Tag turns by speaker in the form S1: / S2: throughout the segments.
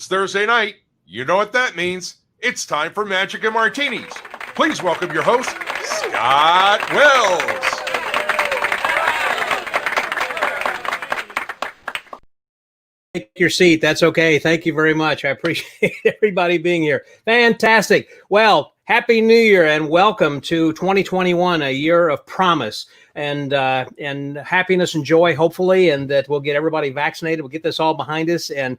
S1: It's Thursday night. You know what that means. It's time for Magic and Martinis. Please welcome your host, Scott Wells.
S2: Take your seat. That's okay. Thank you very much. I appreciate everybody being here. Fantastic. Well, Happy New Year and welcome to 2021, a year of promise and happiness and joy, hopefully, and that we'll get everybody vaccinated. We'll get this all behind us, and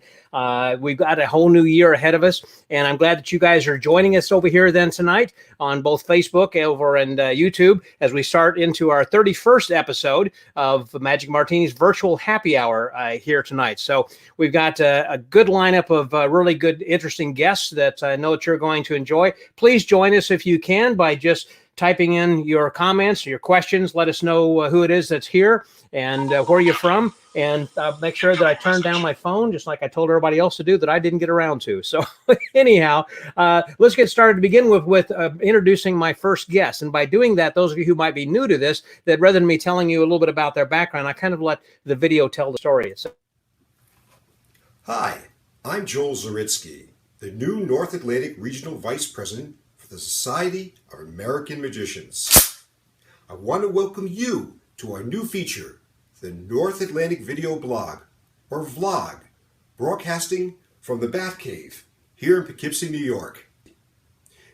S2: we've got a whole new year ahead of us. And I'm glad that you guys are joining us over here then tonight on both Facebook over and YouTube as we start into our 31st episode of Magic Martini's virtual happy hour here tonight. So we've got a good lineup of really good, interesting guests that I know that you're going to enjoy. Please join us if you can by just typing in your comments, your questions. Let us know who it is that's here and where you're from. And make sure that I turn down my phone, just like I told everybody else to do that I didn't get around to. So anyhow, let's get started to begin with introducing my first guest. And by doing that, those of you who might be new to this, that rather than me telling you a little bit about their background, I kind of let the video tell the story.
S3: Hi, I'm Joel Zaritsky, the new North Atlantic Regional Vice President for the Society of American Magicians. I want to welcome you to our new feature, the North Atlantic Video Blog, or Vlog, broadcasting from the Batcave here in Poughkeepsie, New York.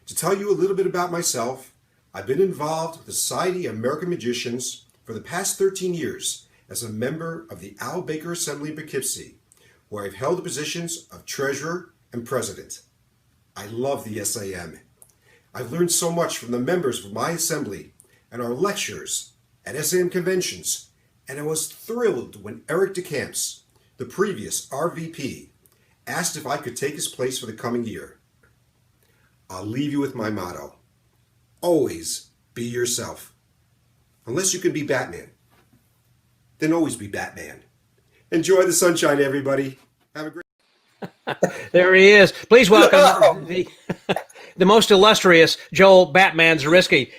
S3: To tell you a little bit about myself, I've been involved with the Society of American Magicians for the past 13 years as a member of the Al Baker Assembly in Poughkeepsie, where I've held the positions of Treasurer and President. I love the S.A.M. I've learned so much from the members of my assembly and our lectures at S.A.M. conventions, and I was thrilled when Eric DeCamps, the previous RVP, asked if I could take his place for the coming year. I'll leave you with my motto: always be yourself. Unless you can be Batman, then always be Batman. Enjoy the sunshine, everybody. Have a great...
S2: There he is. Please welcome the most illustrious Joel Batman Zaritsky.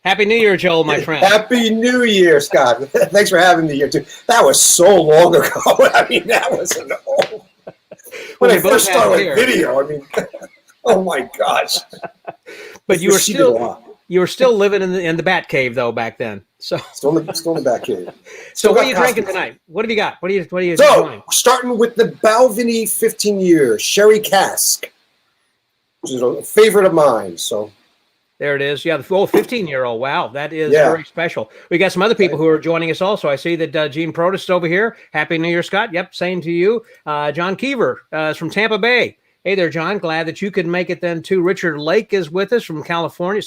S2: Happy New Year, Joel, my friend.
S4: Happy New Year, Scott. Thanks for having me here, too. That was so long ago. I mean, that was an old... When I first started with video, I mean, oh my gosh.
S2: But you were still living in the Batcave, though, back then. So
S4: still in the Batcave.
S2: So what are you drinking tonight? What have you got? What are you enjoying?
S4: So, starting with the Balvenie 15-year Sherry Cask, which is a favorite of mine. So
S2: there it is. Yeah, the 15-year-old. Wow, that is very special. We got some other people who are joining us also. I see that Gene Protis is over here. Happy New Year, Scott. Yep, same to you. John Keever is from Tampa Bay. Hey there, John. Glad that you could make it then too. Richard Lake is with us from California.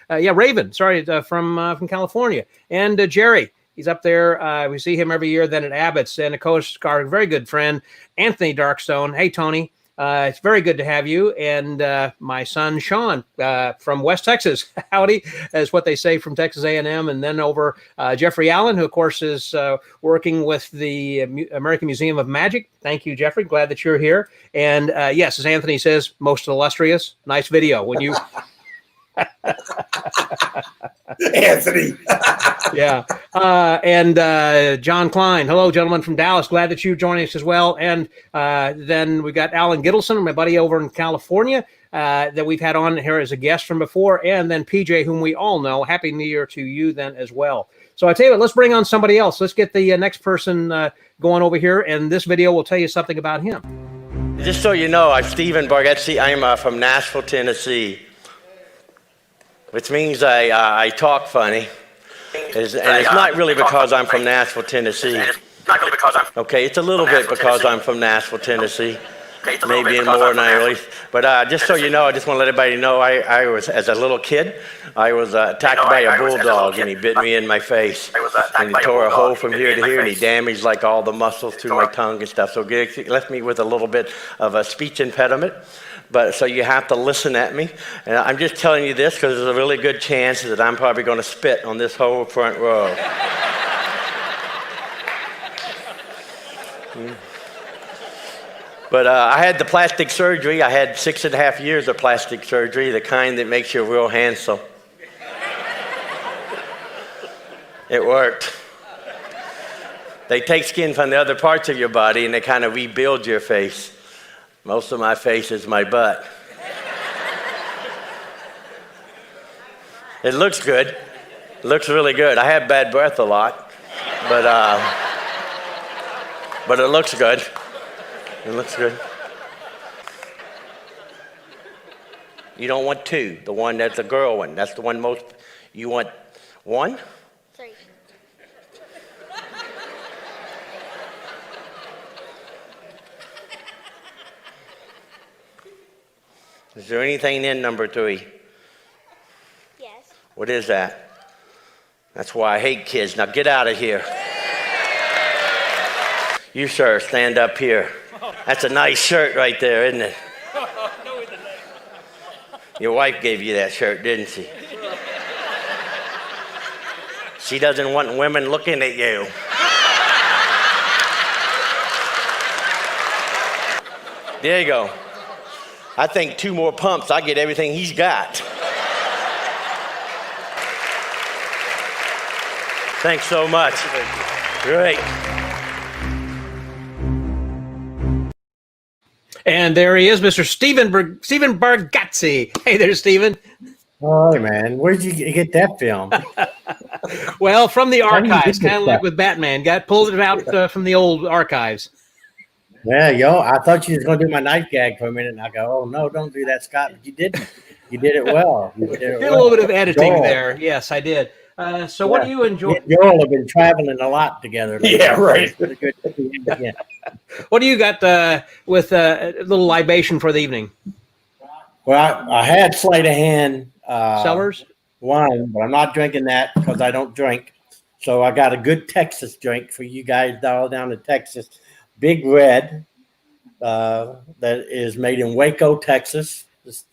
S2: Raven. From California. And Jerry, he's up there. We see him every year then at Abbott's. And of course, our very good friend, Anthony Darkstone. Hey, Tony. It's very good to have you. And my son, Sean, from West Texas. Howdy, is what they say from Texas A&M. And then over Jeffrey Allen, who, of course, is working with the American Museum of Magic. Thank you, Jeffrey. Glad that you're here. And yes, as Anthony says, most illustrious. Nice video. When you...
S4: Anthony.
S2: Yeah. And John Klein. Hello, gentlemen from Dallas. Glad that you're joining us as well. And then we got Alan Gittleson, my buddy over in California, that we've had on here as a guest from before. And then PJ, whom we all know. Happy New Year to you then as well. So I tell you what, let's bring on somebody else. Let's get the next person going over here. And this video will tell you something about him.
S5: Just so you know, I'm Stephen Bargatze. I'm from Nashville, Tennessee, which means I talk funny. And it's not really because I'm from Nashville, Tennessee. Okay, it's a little bit because I'm from Nashville, Tennessee. Maybe more than I really. But just so you know, I just want to let everybody know, I was, as a little kid, I was attacked by a bulldog, and he bit me in my face. And he tore a hole from here to here, and he damaged like all the muscles through my tongue and stuff. So it left me with a little bit of a speech impediment. But so you have to listen at me. And I'm just telling you this because there's a really good chance that I'm probably going to spit on this whole front row. But I had the plastic surgery. I had 6.5 years of plastic surgery, the kind that makes you real handsome. It worked. They take skin from the other parts of your body and they kind of rebuild your face. Most of my face is my butt. It looks good. It looks really good. I have bad breath a lot, but it looks good. It looks good. You don't want two. The one that's a girl one. That's the one most. You want one?
S6: 3.
S5: Is there anything in number 3?
S6: Yes.
S5: What is that? That's why I hate kids. Now get out of here. You, sir, stand up here. That's a nice shirt right there, isn't it? Your wife gave you that shirt, didn't she? She doesn't want women looking at you. There you go. I think 2 more pumps, I get everything he's got. Thanks so much. Great.
S2: And there he is, Mr. Stephen Bargatze. Hey there, Stephen.
S7: Oh, man. Where'd you get that film?
S2: Well, from the archives, kind of like with Batman. Pulled it out from the old archives.
S7: Yeah, I thought you was going to do my knife gag for a minute, and I go, oh, no, don't do that, Scott. But you didn't. You did it well.
S2: Did a little bit of editing there. Yes, I did. So what do you enjoy?
S7: Joel have been traveling a lot together.
S4: Yeah, right.
S7: Really good to see him again.
S2: What do you got with a little libation for the evening?
S7: Well, I had sleight of hand
S2: Sellers?
S7: wine, but I'm not drinking that because I don't drink. So I got a good Texas drink for you guys all down in Texas. Big Red, that is made in Waco, Texas. It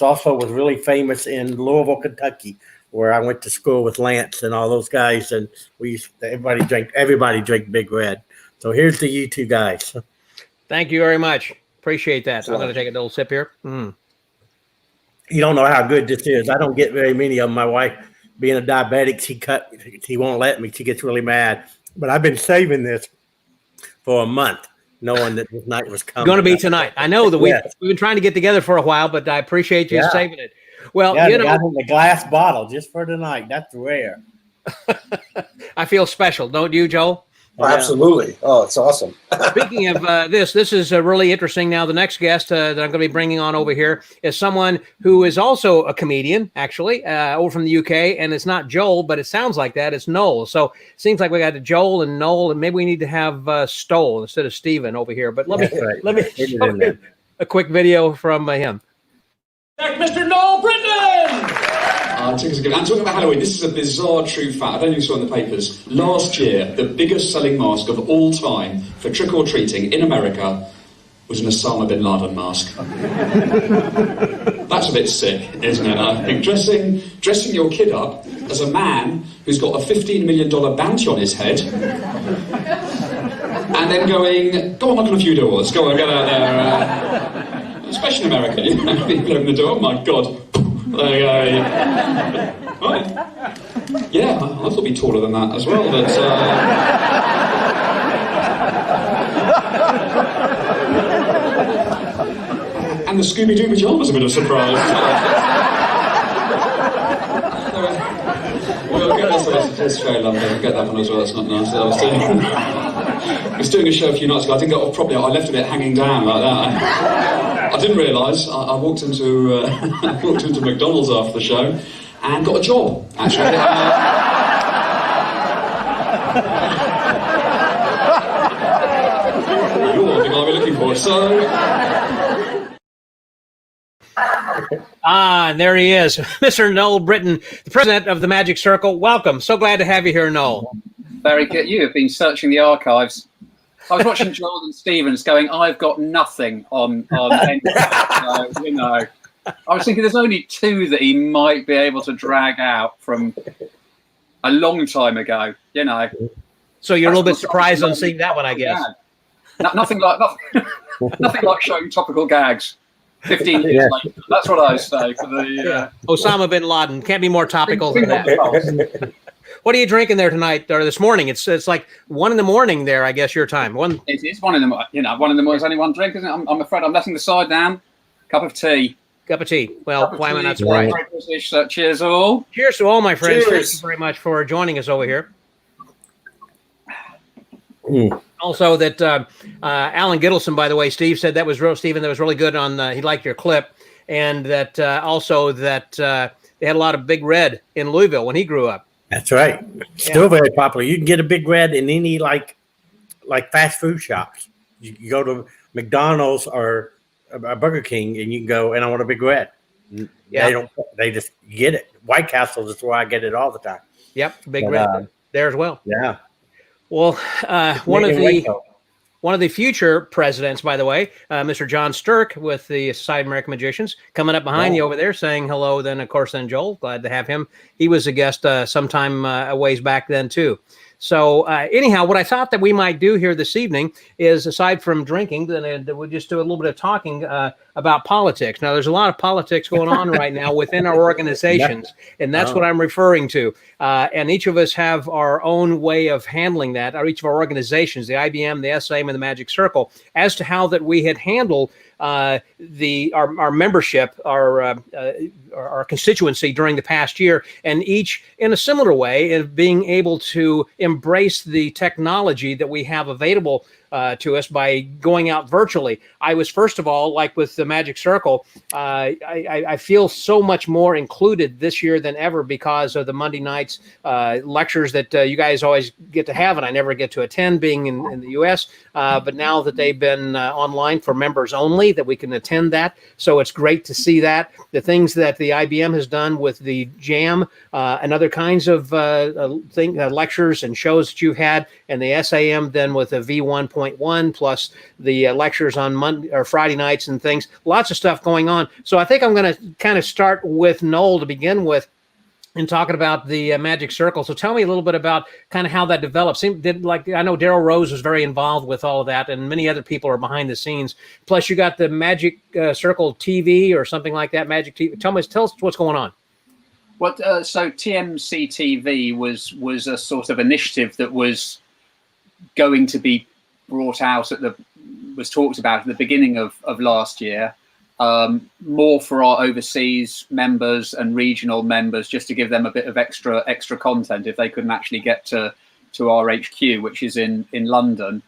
S7: also was really famous in Louisville, Kentucky, where I went to school with Lance and all those guys, and everybody drank Big Red. So here's to you 2 guys.
S2: Thank you very much. Appreciate that. I'm going to take a little sip here.
S7: You don't know how good this is. I don't get very many of them. My wife, being a diabetic, she won't let me. She gets really mad. But I've been saving this for a month, knowing that this night was coming.
S2: Going to be tonight. I know that we've been trying to get together for a while, but I appreciate you saving it. Well,
S7: got in the glass bottle just for tonight. That's rare.
S2: I feel special, don't you, Joel?
S4: Oh, absolutely. Oh, it's awesome.
S2: Speaking of this is really interesting. Now, the next guest that I'm going to be bringing on over here is someone who is also a comedian, actually, over from the UK. And it's not Joel, but it sounds like that. It's Noel. So it seems like we got Joel and Noel, and maybe we need to have Stoll instead of Steven over here. But let me show you a quick video from him.
S8: Mr. Noel Britten! I'm talking about Halloween. This is a bizarre true fact. I don't know if you saw in the papers. Last year, the biggest selling mask of all time for trick-or-treating in America was an Osama bin Laden mask. That's a bit sick, isn't it? I think dressing your kid up as a man who's got a $15 million bounty on his head and then going, go on, knock on a few doors. Go on, get out there. Especially in America, people open the door, oh my God. There you go. Right. Yeah, I thought he'd be taller than that as well, but... And the Scooby-Doo pyjamas a bit of a surprise. Well, it's very lovely. I'll get that one as well, it's not nice. I was doing a show a few nights ago, I didn't get off properly, I left a bit hanging down like that. I didn't realise. I walked into McDonald's after the show and got a job. Actually, you're the guy we're looking for. So,
S2: and there he is, Mr. Noel Britten, the president of the Magic Circle. Welcome. So glad to have you here, Noel.
S9: Very good. You have been searching the archives. I was watching Joel and Stevens going, I've got nothing on anything. So, I was thinking there's only 2 that he might be able to drag out from a long time ago,
S2: So you're a little bit surprised on seeing that one, I guess.
S9: Nothing like showing topical gags 15 years later. That's what I say for the...
S2: Osama bin Laden. Can't be more topical than that. What are you drinking there tonight or this morning? It's like 1 a.m. there, I guess your time.
S9: It is 1 a.m. One of them was only one drink, isn't it? I'm afraid I'm letting the side down. Cup of tea.
S2: Well, why am I not surprised?
S9: Cheers all.
S2: Cheers to all my friends.
S4: Cheers.
S2: Thank you very much for joining us over here. Also, that Alan Gittleson, by the way, Steve said that was really good on. He liked your clip, and that also that they had a lot of Big Red in Louisville when he grew up.
S7: That's right. Still very popular. You can get a Big Red in any like fast food shops. You go to McDonald's or a Burger King, and you can go, and I want a Big Red. Yeah, they just get it. White Castle is where I get it all the time.
S2: Yep, Big Red there as well.
S7: Yeah.
S2: Well, one of the future presidents, by the way, Mr. John Stirk with the Society of American Magicians, coming up behind you over there saying hello. Then, of course, Joel, glad to have him. He was a guest sometime a ways back then, too. So anyhow, what I thought that we might do here this evening is, aside from drinking, then we'll just do a little bit of talking about politics. Now, there's a lot of politics going on right now within our organizations, and that's what I'm referring to. And each of us have our own way of handling that, or each of our organizations, the I.B.M., the S.A.M., and the Magic Circle, as to how that we had handled our membership, our constituency during the past year, and each in a similar way of being able to embrace the technology that we have available to us by going out virtually. I was, first of all, like with the Magic Circle, I feel so much more included this year than ever because of the Monday nights lectures that you guys always get to have, and I never get to attend being in the U.S. But now that they've been online for members only, that we can attend that. So it's great to see that. The things that the I.B.M. has done with the JAM and other kinds of lectures and shows that you've had, and the S.A.M. then with the V1.1 plus the lectures on Monday or Friday nights and things. Lots of stuff going on. So I think I'm going to kind of start with Noel to begin with and talking about the Magic Circle. So tell me a little bit about kind of how that developed. I know Daryl Rose was very involved with all of that, and many other people are behind the scenes. Plus, you got the Magic Circle TV or something like that, Magic TV. Tell us what's going on.
S9: So TMC TV was a sort of initiative that was going to be brought out was talked about at the beginning of last year, more for our overseas members and regional members, just to give them a bit of extra content if they couldn't actually get to our HQ, which is in London.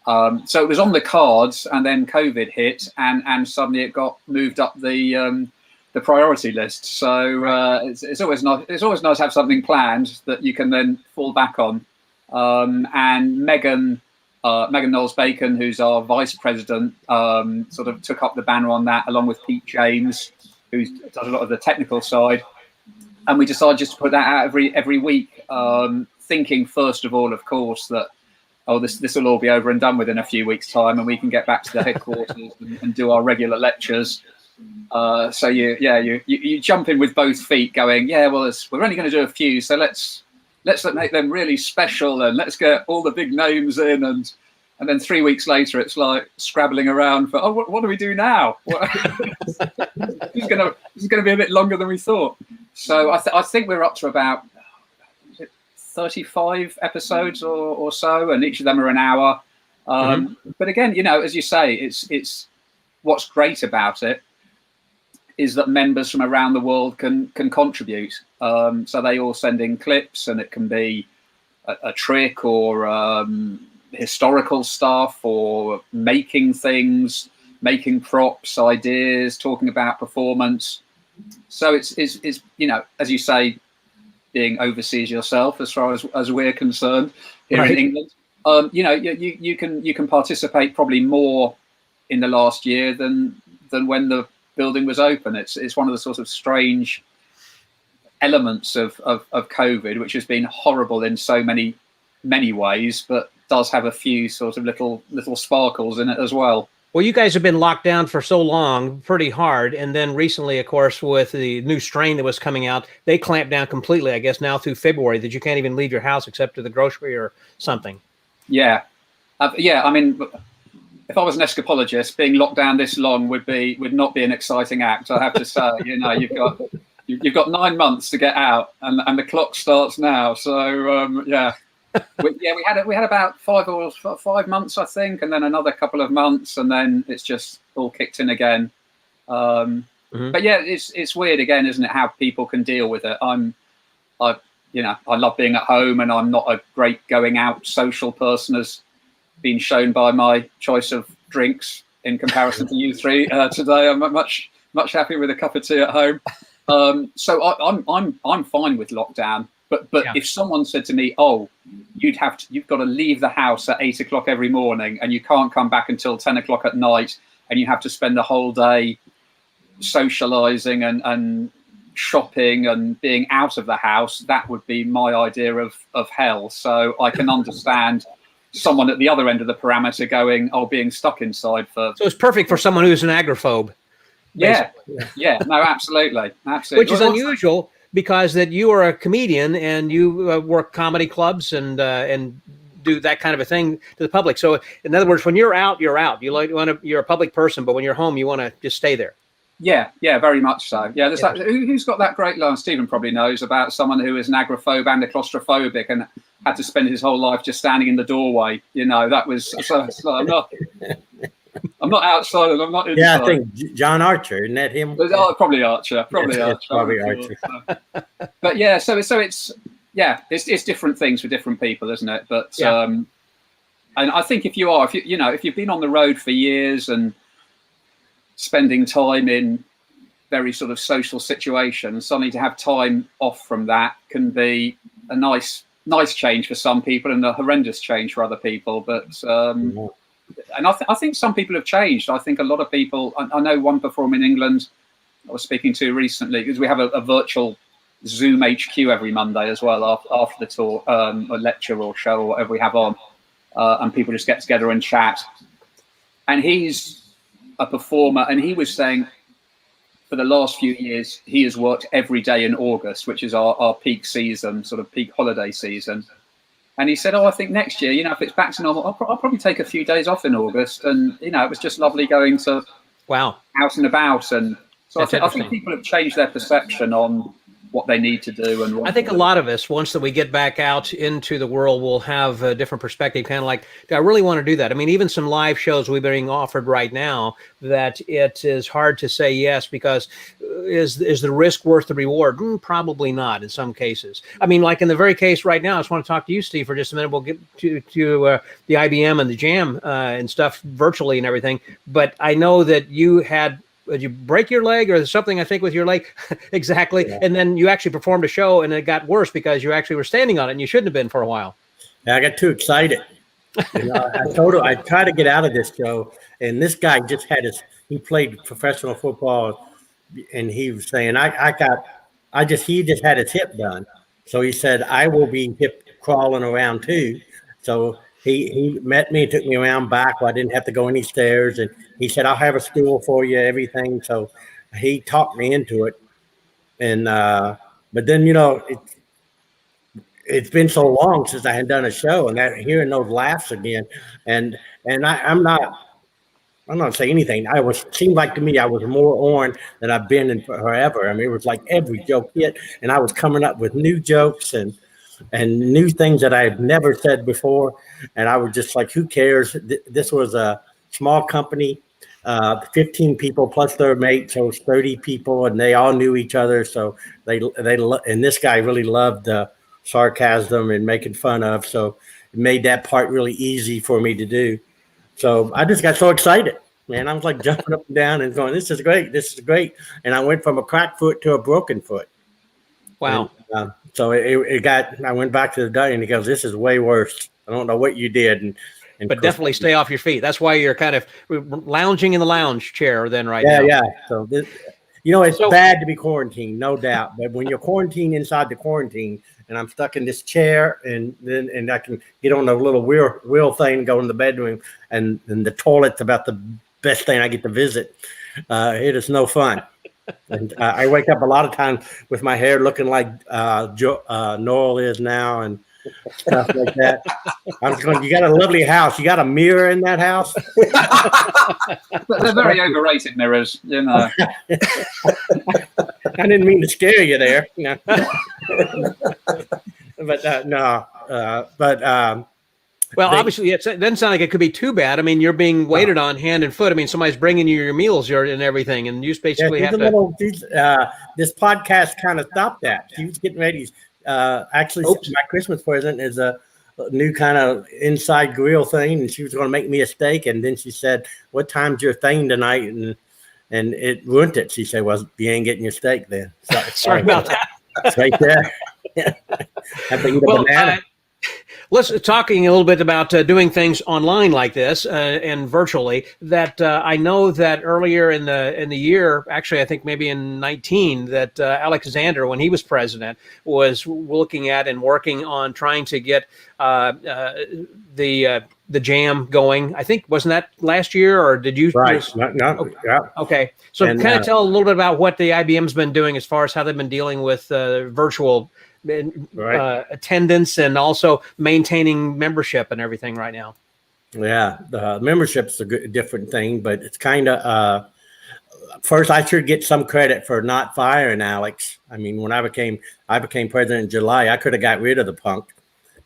S9: So it was on the cards, and then COVID hit, and suddenly it got moved up the priority list. So it's always nice. It's always nice to have something planned that you can then fall back on. And Megan Knowles-Bacon, who's our vice president, sort of took up the banner on that, along with Pete James, who does a lot of the technical side. And we decided just to put that out every week, thinking first of all, of course, that this will all be over and done with in a few weeks' time, and we can get back to the headquarters and do our regular lectures. So you jump in with both feet, going, we're only going to do a few, so let's make them really special, and let's get all the big names in, and then 3 weeks later it's like scrabbling around for what do we do now? This is going to be a bit longer than we thought. So I think we're up to about 35 episodes or so, and each of them are an hour. But again, as you say, it's what's great about it is that members from around the world can contribute. So they all send in clips, and it can be a trick or historical stuff, or making things, making props, ideas, talking about performance. So it's as you say, being overseas yourself, as far as we're concerned here in England, you can participate probably more in the last year than when the building was open. It's one of the sort of strange elements of COVID, which has been horrible in so many ways, but does have a few sort of little sparkles in it as well.
S2: Well, you guys have been locked down for so long, pretty hard, and then recently, of course, with the new strain that was coming out, they clamped down completely, I guess, now through February, that you can't even leave your house except to the grocery or something. Yeah.
S9: I mean, if I was an escapologist, being locked down this long would not be an exciting act, I have to say. You've got you've got 9 months to get out, and the clock starts now. So yeah. We had about 5 months, I think, and then another couple of months, and then it's just all kicked in again. But yeah, it's weird again, isn't it? How people can deal with it. I love being at home, and I'm not a great going out social person, as been shown by my choice of drinks in comparison to you three today. I'm much happier with a cup of tea at home. So I'm fine with lockdown. But if someone said to me, "Oh, you've got to leave the house at 8 o'clock every morning, and you can't come back until 10 o'clock at night, and you have to spend the whole day socializing and shopping and being out of the house," that would be my idea of hell. So I can understand someone at the other end of the parameter going, "Oh, being stuck inside for."
S2: So it's perfect for someone who's an agoraphobe.
S9: Yeah, no, absolutely.
S2: Which is unusual, because that you are a comedian and you work comedy clubs and do that kind of a thing to the public. So in other words, when you're out, you're out. You're a public person, but when you're home, you want to just stay there.
S9: Yeah, very much so. Yeah, who's got that great line? Stephen probably knows about someone who is an agoraphobe and a claustrophobic and had to spend his whole life just standing in the doorway. That was so I'm not outside and I'm not inside.
S7: Yeah, I think John Archer, isn't that him?
S9: Probably Archer. Probably Archer. But yeah, so it's different things for different people, isn't it? But and I think if you've been on the road for years and spending time in very sort of social situations, suddenly to have time off from that can be a nice change for some people and a horrendous change for other people. But and I think some people have changed. I think a lot of people. I know one performer in England I was speaking to recently, because we have a virtual Zoom HQ every Monday as well after the tour, a lecture or show or whatever we have on, and people just get together and chat. And he's a performer, and he was saying for the last few years he has worked every day in August, which is our peak season, sort of peak holiday season. And he said, "Oh, I think next year, if it's back to normal, I'll probably take a few days off in August." And it was just lovely going to out and about. And so I think people have changed their perception on what they need to do. And
S2: I think a lot of us, once that we get back out into the world, will have a different perspective, kind of like, do I really want to do that? I mean, even some live shows we're being offered right now, that it is hard to say yes, because is the risk worth the reward? Probably not in some cases. I mean, like in the very case right now, I just want to talk to you, Steve, for just a minute. We'll get to the I.B.M. and the Jam and stuff virtually and everything. But I know that did you break your leg or something, I think, with your leg? Exactly. Yeah. And then you actually performed a show and it got worse because you actually were standing on it and you shouldn't have been for a while.
S7: Yeah, I got too excited. I told him I tried to get out of this show, and this guy just he played professional football, and he was saying, he just had his hip done. So he said, I will be hip crawling around too. So he met me, took me around back where I didn't have to go any stairs, and he said, I'll have a stool for you, everything. So he talked me into it. And but then, it's been so long since I had done a show, and hearing those laughs again, and I'm not saying anything. Seemed like to me I was more on than I've been in forever. I mean, it was like every joke hit, and I was coming up with new jokes and new things that I had never said before. And I was just like, who cares? This was a small company, 15 people plus their mate, so it's 30 people, and they all knew each other. So and this guy really loved sarcasm and making fun of, so it made that part really easy for me to do. So I just got so excited, man. I was like jumping up and down and going, this is great. And I went from a cracked foot to a broken foot.
S2: Wow.
S7: And, so I went back to the doctor, and he goes, this is way worse. I don't know what you did.
S2: But definitely stay off your feet. That's why you're kind of lounging in the lounge chair then now.
S7: Yeah. So it's bad to be quarantined, no doubt. But when you're quarantined inside the quarantine, and I'm stuck in this chair, and I can get on the little wheel thing, go in the bedroom, and the toilet's about the best thing I get to visit. It is no fun. And I wake up a lot of times with my hair looking like Noel is now, and stuff like that. I was going, you got a lovely house. You got a mirror in that house?
S9: They're very overrated mirrors,
S7: I didn't mean to scare you there. No. But no.
S2: Well, obviously, it doesn't sound like it could be too bad. I mean, you're being waited on hand and foot. I mean, somebody's bringing you your meals and everything, and you just basically have to.
S7: This podcast kind of stopped that. She was getting ready. Actually, my Christmas present is a new kind of inside grill thing, and she was going to make me a steak. And then she said, "What time's your thing tonight?" And it ruined it. She said, "Well, you ain't getting your steak then."
S2: Sorry about that.
S7: It's right there. Have to eat a banana.
S2: Let's talking a little bit about doing things online like this and virtually. That I know that earlier in the year, actually, I think maybe in 19, that Alexander, when he was president, was looking at and working on trying to get the jam going. I think wasn't that last year, or did you?
S7: Right. No. Yeah.
S2: Okay. So kind of tell a little bit about what the I.B.M's been doing as far as how they've been dealing with virtual. Attendance and also maintaining membership and everything right now.
S7: Yeah, the membership's a different thing, but it's kind of first I should get some credit for not firing Alex. I mean, when I became president in July, I could have got rid of the punk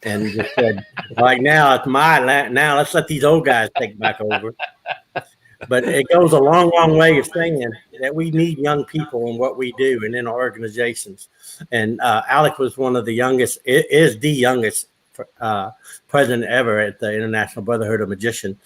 S7: and just said, like, now it's now let's let these old guys take back over. But it goes a long, long way of saying that we need young people in what we do and in our organizations. And Alec was one of the youngest, is the youngest president ever at the International Brotherhood of Magicians.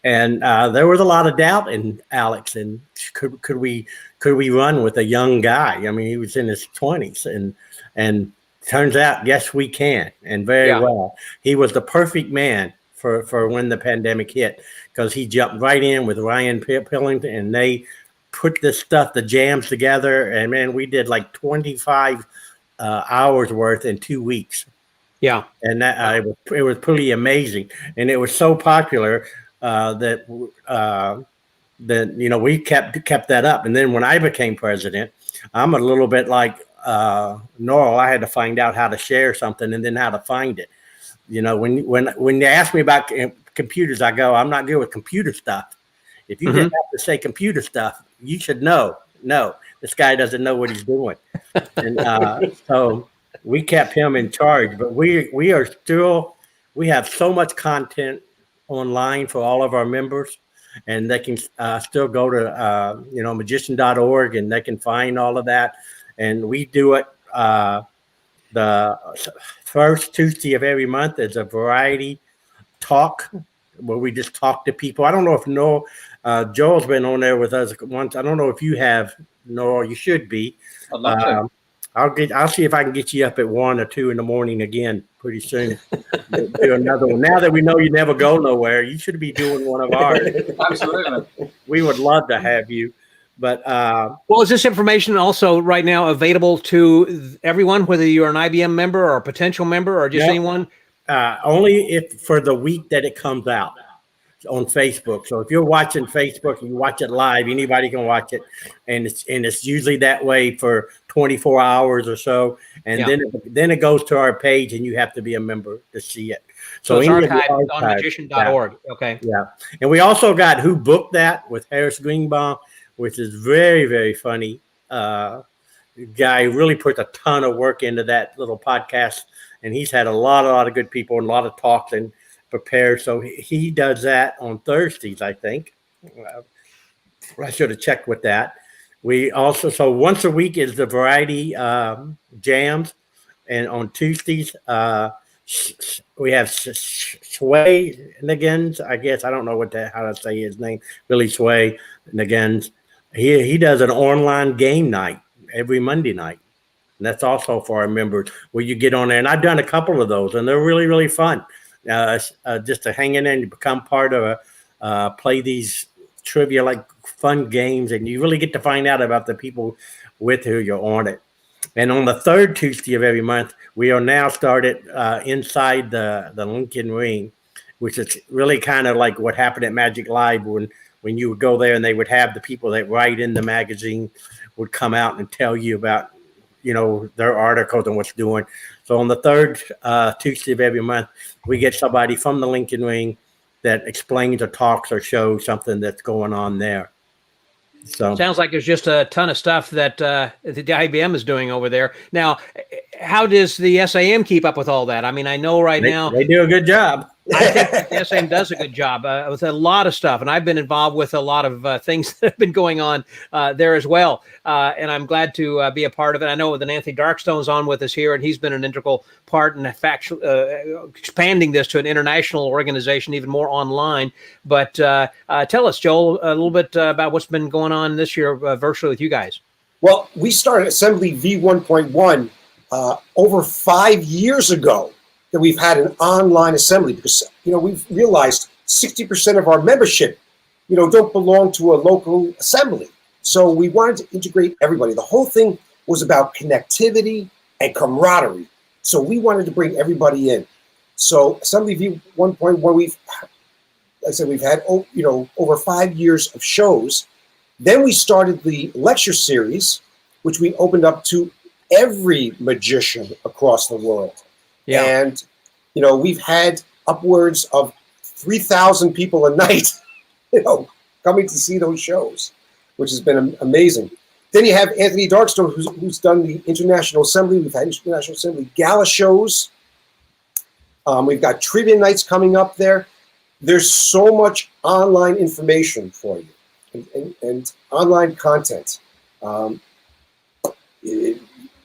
S7: And there was a lot of doubt in Alex. And could we run with a young guy? I mean, he was in his 20s, and turns out, yes, we can, and very well. He was the perfect man for when the pandemic hit, because he jumped right in with Ryan Pillington, and they put this stuff, the jams together, and man, we did like 25 hours worth in 2 weeks.
S2: Yeah,
S7: and that it was pretty amazing, and it was so popular that we kept that up. And then when I became president, I'm a little bit like Noel. I had to find out how to share something and then how to find it. You know, when they ask me about computers, I go, I'm not good with computer stuff. If you just have to say computer stuff, you should know. No, this guy doesn't know what he's doing. And so we kept him in charge. But we have so much content online for all of our members, and they can still go to magician.org, and they can find all of that. And we do it. The first Tuesday of every month is a variety talk where we just talk to people. I don't know if Joel's been on there with us once. I don't know if you have, Noel. You should be.
S9: I'd love to.
S7: I'll see if I can get you up at 1 or 2 in the morning again pretty soon. Do another one. Now that we know you never go nowhere, you should be doing one of ours.
S9: Absolutely.
S7: We would love to have you. But
S2: well, is this information also right now available to everyone, whether you're an I.B.M. member or a potential member or just anyone?
S7: Only if for the week that it comes out on Facebook. So if you're watching Facebook and you watch it live, anybody can watch it, and it's usually that way for 24 hours or so, and then it goes to our page, and you have to be a member to see it.
S2: So it's archived on magician.org. Okay.
S7: Yeah, and we also got Who Booked That with Harris Greenbaum, which is very, very funny. Guy really put a ton of work into that little podcast, and he's had a lot of good people and a lot of talks and prepared. So he does that on Thursdays, I think. I should have checked with that. We also, so once a week is the variety jams, and on Tuesdays we have Sway Nagans. I guess I don't know how to say his name. Billy Sway Nagans. He does an online game night every Monday night. And that's also for our members where you get on there. And I've done a couple of those, and they're really, really fun. Just to hang in there and become part of play these trivia, like fun games. And you really get to find out about the people with who you're on it. And on the third Tuesday of every month, we are now started inside the Lincoln Ring, which is really kind of like what happened at Magic Live when you would go there, and they would have the people that write in the magazine would come out and tell you about, their articles and what's doing. So on the third Tuesday of every month, we get somebody from the Lincoln Ring that explains or talks or shows something that's going on there. So
S2: sounds like there's just a ton of stuff that the I.B.M. is doing over there. Now, how does the S.A.M. keep up with all that? I mean, I know now
S7: they do a good job.
S2: I think the S.A.M. does a good job with a lot of stuff, and I've been involved with a lot of things that have been going on there as well. And I'm glad to be a part of it. I know that Anthony Darkstone's on with us here, and he's been an integral part in expanding this to an international organization, even more online. But tell us, Joel, a little bit about what's been going on this year virtually with you guys.
S4: Well, we started Assembly V1.1 over 5 years ago. That we've had an online assembly because, we've realized 60% of our membership, don't belong to a local assembly. So we wanted to integrate everybody. The whole thing was about connectivity and camaraderie. So we wanted to bring everybody in. So Assembly V1.1, we've had, over 5 years of shows. Then we started the lecture series, which we opened up to every magician across the world. Yeah. And, we've had upwards of 3,000 people a night, coming to see those shows, which has been amazing. Then you have Anthony Darkstone, who's done the International Assembly. We've had International Assembly gala shows. We've got trivia nights coming up there. There's so much online information for you and online content.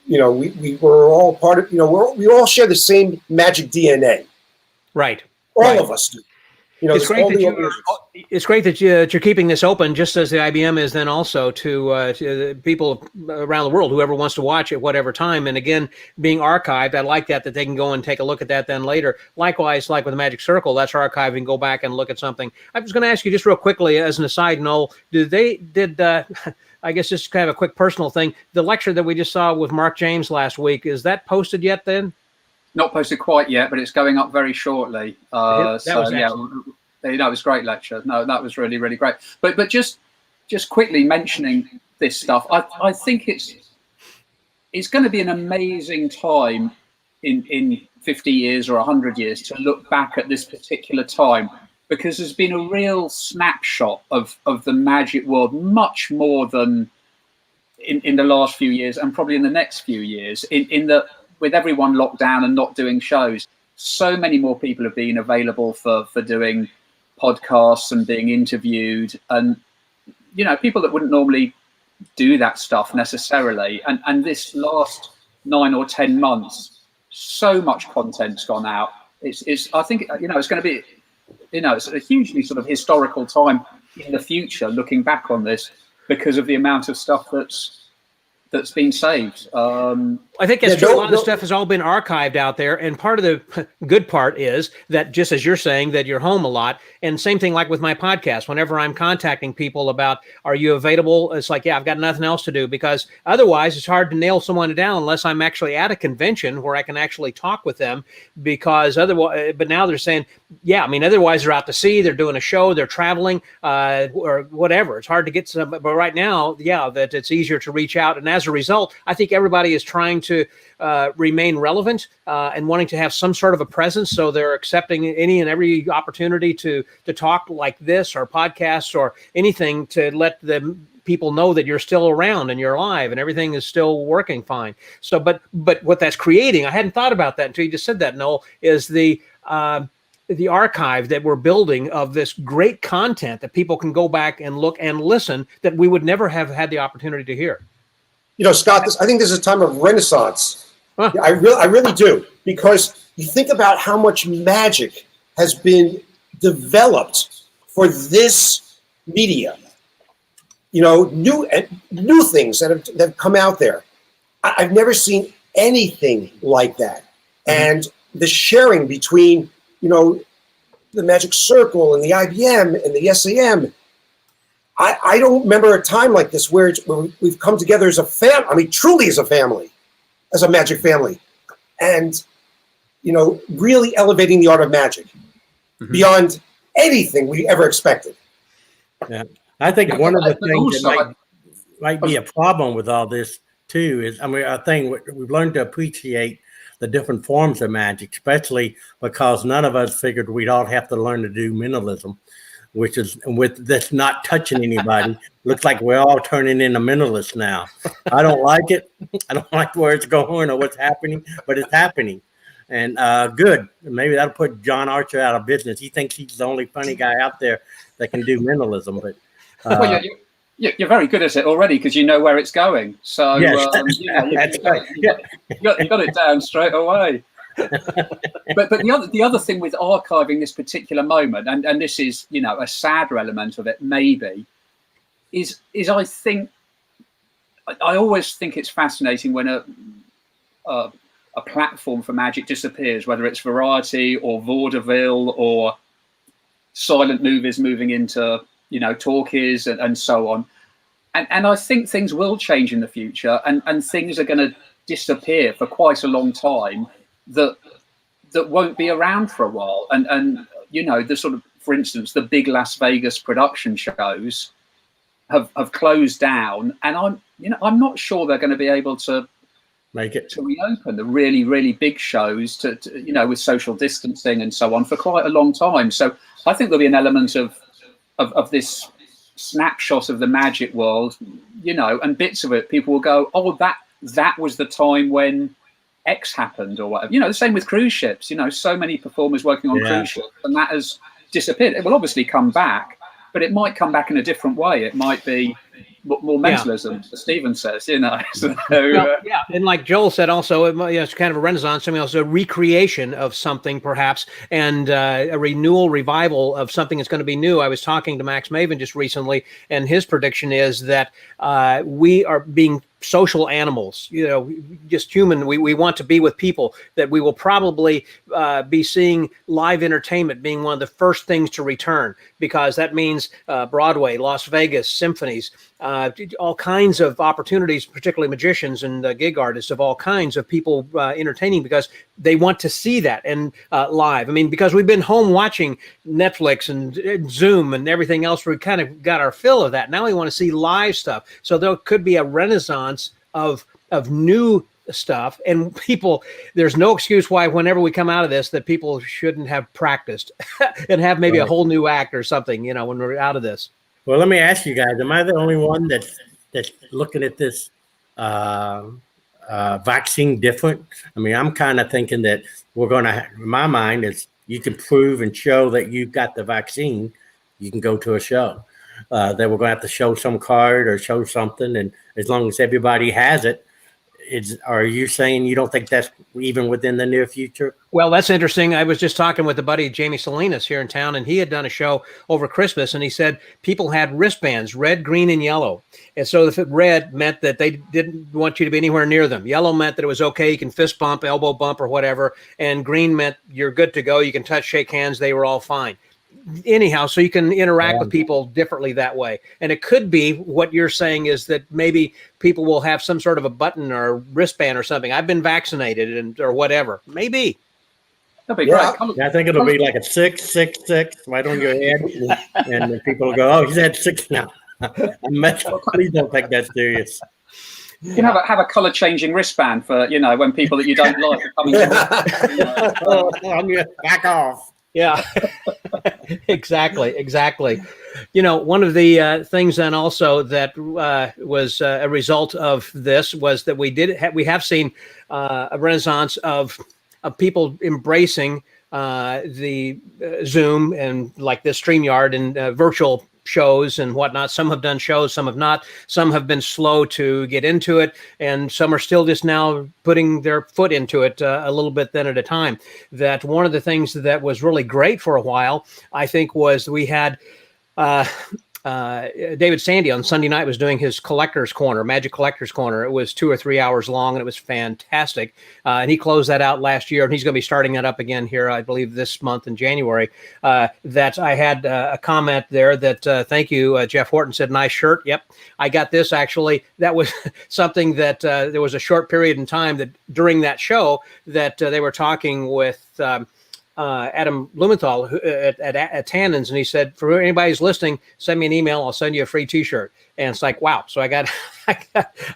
S4: We were all part of, we all share the same magic DNA.
S2: Right.
S4: All of us do.
S2: It's great that you're keeping this open, just as the I.B.M. is then also to people around the world, whoever wants to watch at whatever time. And again, being archived, I like that they can go and take a look at that then later. Likewise, like with the Magic Circle, that's archived and go back and look at something. I was going to ask you just real quickly as an aside, Noel, I guess just kind of a quick personal thing. The lecture that we just saw with Mark James last week, is that posted yet then?
S9: Not posted quite yet, but it's going up very shortly. It was a great lecture. No, that was really, really great. But just quickly mentioning this stuff, I think it's going to be an amazing time in 50 years or 100 years to look back at this particular time, because there's been a real snapshot of the magic world, much more than in the last few years and probably in the next few years. With everyone locked down and not doing shows, so many more people have been available for doing podcasts and being interviewed, and people that wouldn't normally do that stuff necessarily. And this last 9 or 10 months, so much content's gone out. I think it's going to be it's a hugely sort of historical time in the future, looking back on this, because of the amount of stuff that's been saved.
S2: I think that's true. A lot of the stuff has all been archived out there. And part of the good part is that, just as you're saying, that you're home a lot. And same thing like with my podcast. Whenever I'm contacting people about, are you available? It's like, yeah, I've got nothing else to do, because otherwise it's hard to nail someone down unless I'm actually at a convention where I can actually talk with them, because otherwise, but now they're saying, yeah, I mean, otherwise they're out to sea, they're doing a show, they're traveling, or whatever. It's hard to get some, but right now, yeah, that it's easier to reach out. And as a result, I think everybody is trying to remain relevant and wanting to have some sort of a presence. So they're accepting any and every opportunity to talk like this, or podcasts, or anything, to let the people know that you're still around and you're alive and everything is still working fine. So, but what that's creating, I hadn't thought about that until you just said that, Noel, is the archive that we're building of this great content that people can go back and look and listen, that we would never have had the opportunity to hear.
S4: Scott, I think this is a time of renaissance. Huh. I really do, because you think about how much magic has been developed for this media. New things that have come out there. I've never seen anything like that. Mm-hmm. And the sharing between, the Magic Circle and the I.B.M. and the S.A.M. I don't remember a time like this where we've come together as a family. I mean, truly as a family, as a magic family, and really elevating the art of magic beyond anything we ever expected.
S7: Yeah, I think one of the things that might be a problem with all this too is, I think we've learned to appreciate the different forms of magic, especially because none of us figured we'd all have to learn to do mentalism. which is with that's not touching anybody. Looks like we're all turning into mentalists now. I don't like it. I don't like where it's going or what's happening, but it's happening. And good. Maybe that'll put John Archer out of business. He thinks he's the only funny guy out there that can do mentalism. But
S9: well, you're very good at it already because you know where it's going. So
S7: yes,
S9: you got it down straight away. but the other thing with archiving this particular moment, and this is a sadder element of it maybe, is I think I always think it's fascinating when a platform for magic disappears, whether it's variety or vaudeville or silent movies moving into talkies and so on. And I think things will change in the future, and things are going to disappear for quite a long time that won't be around for a while. And the sort of, for instance, the big Las Vegas production shows have closed down, and I'm not sure they're going to be able to
S7: make it
S9: to reopen the really, really big shows to with social distancing and so on for quite a long time. So I think there'll be an element of this snapshot of the magic world, and bits of it people will go, oh, that was the time when X happened or whatever. The same with cruise ships. So many performers working on cruise ships, and that has disappeared. It will obviously come back, but it might come back in a different way. It might be more mentalism, as Stephen says. So,
S2: and like Joel said, also it's kind of a renaissance. I mean, also a recreation of something, perhaps, and a renewal, revival of something that's going to be new. I was talking to Max Maven just recently, and his prediction is that we are being social animals, just human. We want to be with people, that we will probably be seeing live entertainment being one of the first things to return, because that means Broadway, Las Vegas, symphonies, all kinds of opportunities, particularly magicians and gig artists of all kinds of people entertaining, because they want to see that and live. I mean, because we've been home watching Netflix and Zoom and everything else, we kind of got our fill of that. Now we want to see live stuff. So there could be a renaissance of new stuff, and people, there's no excuse why whenever we come out of this that people shouldn't have practiced and have maybe a whole new act or something, when we're out of this.
S7: Well, let me ask you guys, am I the only one that's looking at this vaccine different? I mean, I'm kind of thinking that we're going to, in my mind, is you can prove and show that you've got the vaccine, you can go to a show. That we're going to have to show some card or show something, and as long as everybody has it, are you saying you don't think that's even within the near future?
S2: Well, that's interesting. I was just talking with a buddy, Jamie Salinas, here in town, and he had done a show over Christmas, and he said people had wristbands, red, green, and yellow. And so if it red meant that they didn't want you to be anywhere near them. Yellow meant that it was okay, you can fist bump, elbow bump, or whatever. And green meant you're good to go, you can touch, shake hands, they were all fine. Anyhow, so you can interact with people differently that way. And it could be what you're saying is that maybe people will have some sort of a button or a wristband or something. I've been vaccinated or whatever. Maybe.
S9: That'd be great.
S7: I think it'll be like a 666 right on your head. And then people will go, oh, he's had 6 now. Please don't take that serious.
S9: You can have a color changing wristband for, when people that you don't like are coming in.
S7: Back off.
S2: Yeah, exactly. One of the things then also that was a result of this was that we have seen a renaissance of people embracing the Zoom and like this StreamYard and virtual shows and whatnot. Some have done shows, some have not. Some have been slow to get into it, and some are still just now putting their foot into it a little bit then at a time. That one of the things that was really great for a while, I think, was we had David Sandy on Sunday night was doing his Collector's Corner, Magic Collector's Corner. It was 2 or 3 hours long, and it was fantastic. And he closed that out last year, and he's going to be starting that up again here, I believe, this month in January. That I had a comment there that, thank you, Jeff Horton said, nice shirt. Yep, I got this, actually. That was something that there was a short period in time that during that show that they were talking with Adam Blumenthal at Tannins, and he said, for anybody who's listening, send me an email, I'll send you a free t-shirt. And it's like, wow. So I got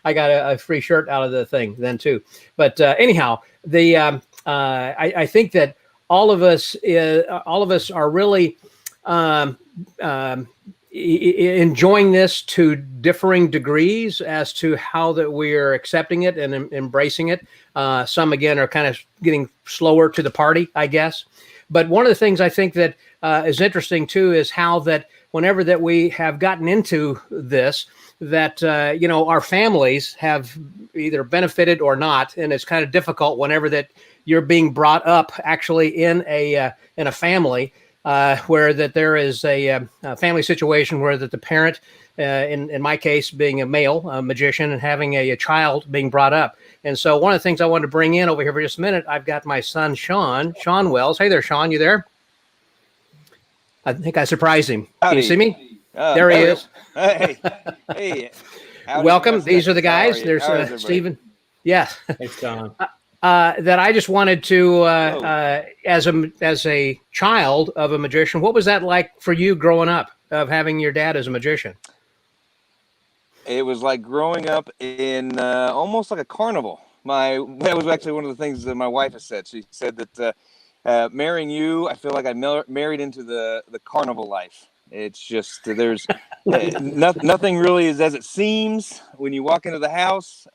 S2: a free shirt out of the thing then too. But anyhow, I think that all of us are really enjoying this to differing degrees as to how that we are accepting it and embracing it. Some, again, are kind of getting slower to the party, I guess. But one of the things I think that is interesting, too, is how that whenever that we have gotten into this, that, our families have either benefited or not. And it's kind of difficult whenever that you're being brought up actually in a family where that there is a family situation where that the parent, in my case, being a male magician and having a child being brought up. And so one of the things I wanted to bring in over here for just a minute, I've got my son, Sean Wells. Hey there, Sean, you there? I think I surprised him. Can you see me? There he is.
S10: Hey.
S2: Welcome. These are the guys. There's Stephen. Yeah.
S7: Thanks, John.
S2: That I just wanted to, as a child of a magician, what was that like for you growing up, of having your dad as a magician?
S10: It was like growing up in almost like a carnival. That was actually one of the things that my wife has said. She said that marrying you, I feel like I married into the carnival life. It's just there's nothing really is as it seems when you walk into the house.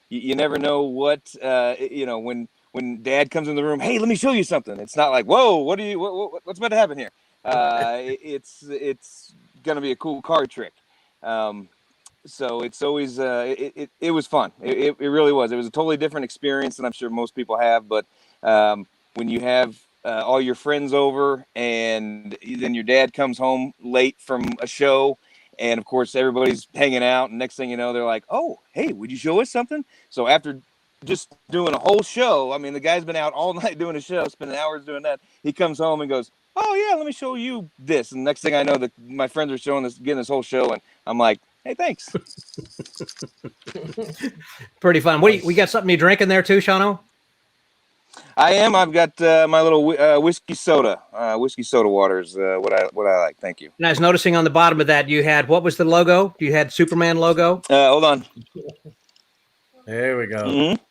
S10: You never know what when Dad comes in the room. Hey, let me show you something. It's not like, whoa, what's about to happen here? It's gonna be a cool card trick. So it's always it was fun. It really was. It was a totally different experience than I'm sure most people have. But when you have all your friends over, and then your dad comes home late from a show, and of course everybody's hanging out, and next thing you know, they're like, "Oh, hey, would you show us something?" So after just doing a whole show, I mean, the guy's been out all night doing a show, spending hours doing that. He comes home and goes, "Oh yeah, let me show you this." And next thing I know, my friends are getting this whole show, and I'm like, "Hey, thanks."
S2: Pretty fun. We got something you drink in there too, Shano?
S10: I am. I've got my little whiskey soda. Whiskey soda water is what I like. Thank you.
S2: And I was noticing on the bottom of that you had, what was the logo? You had Superman logo.
S10: Hold on.
S7: There we go.
S10: Mm-hmm.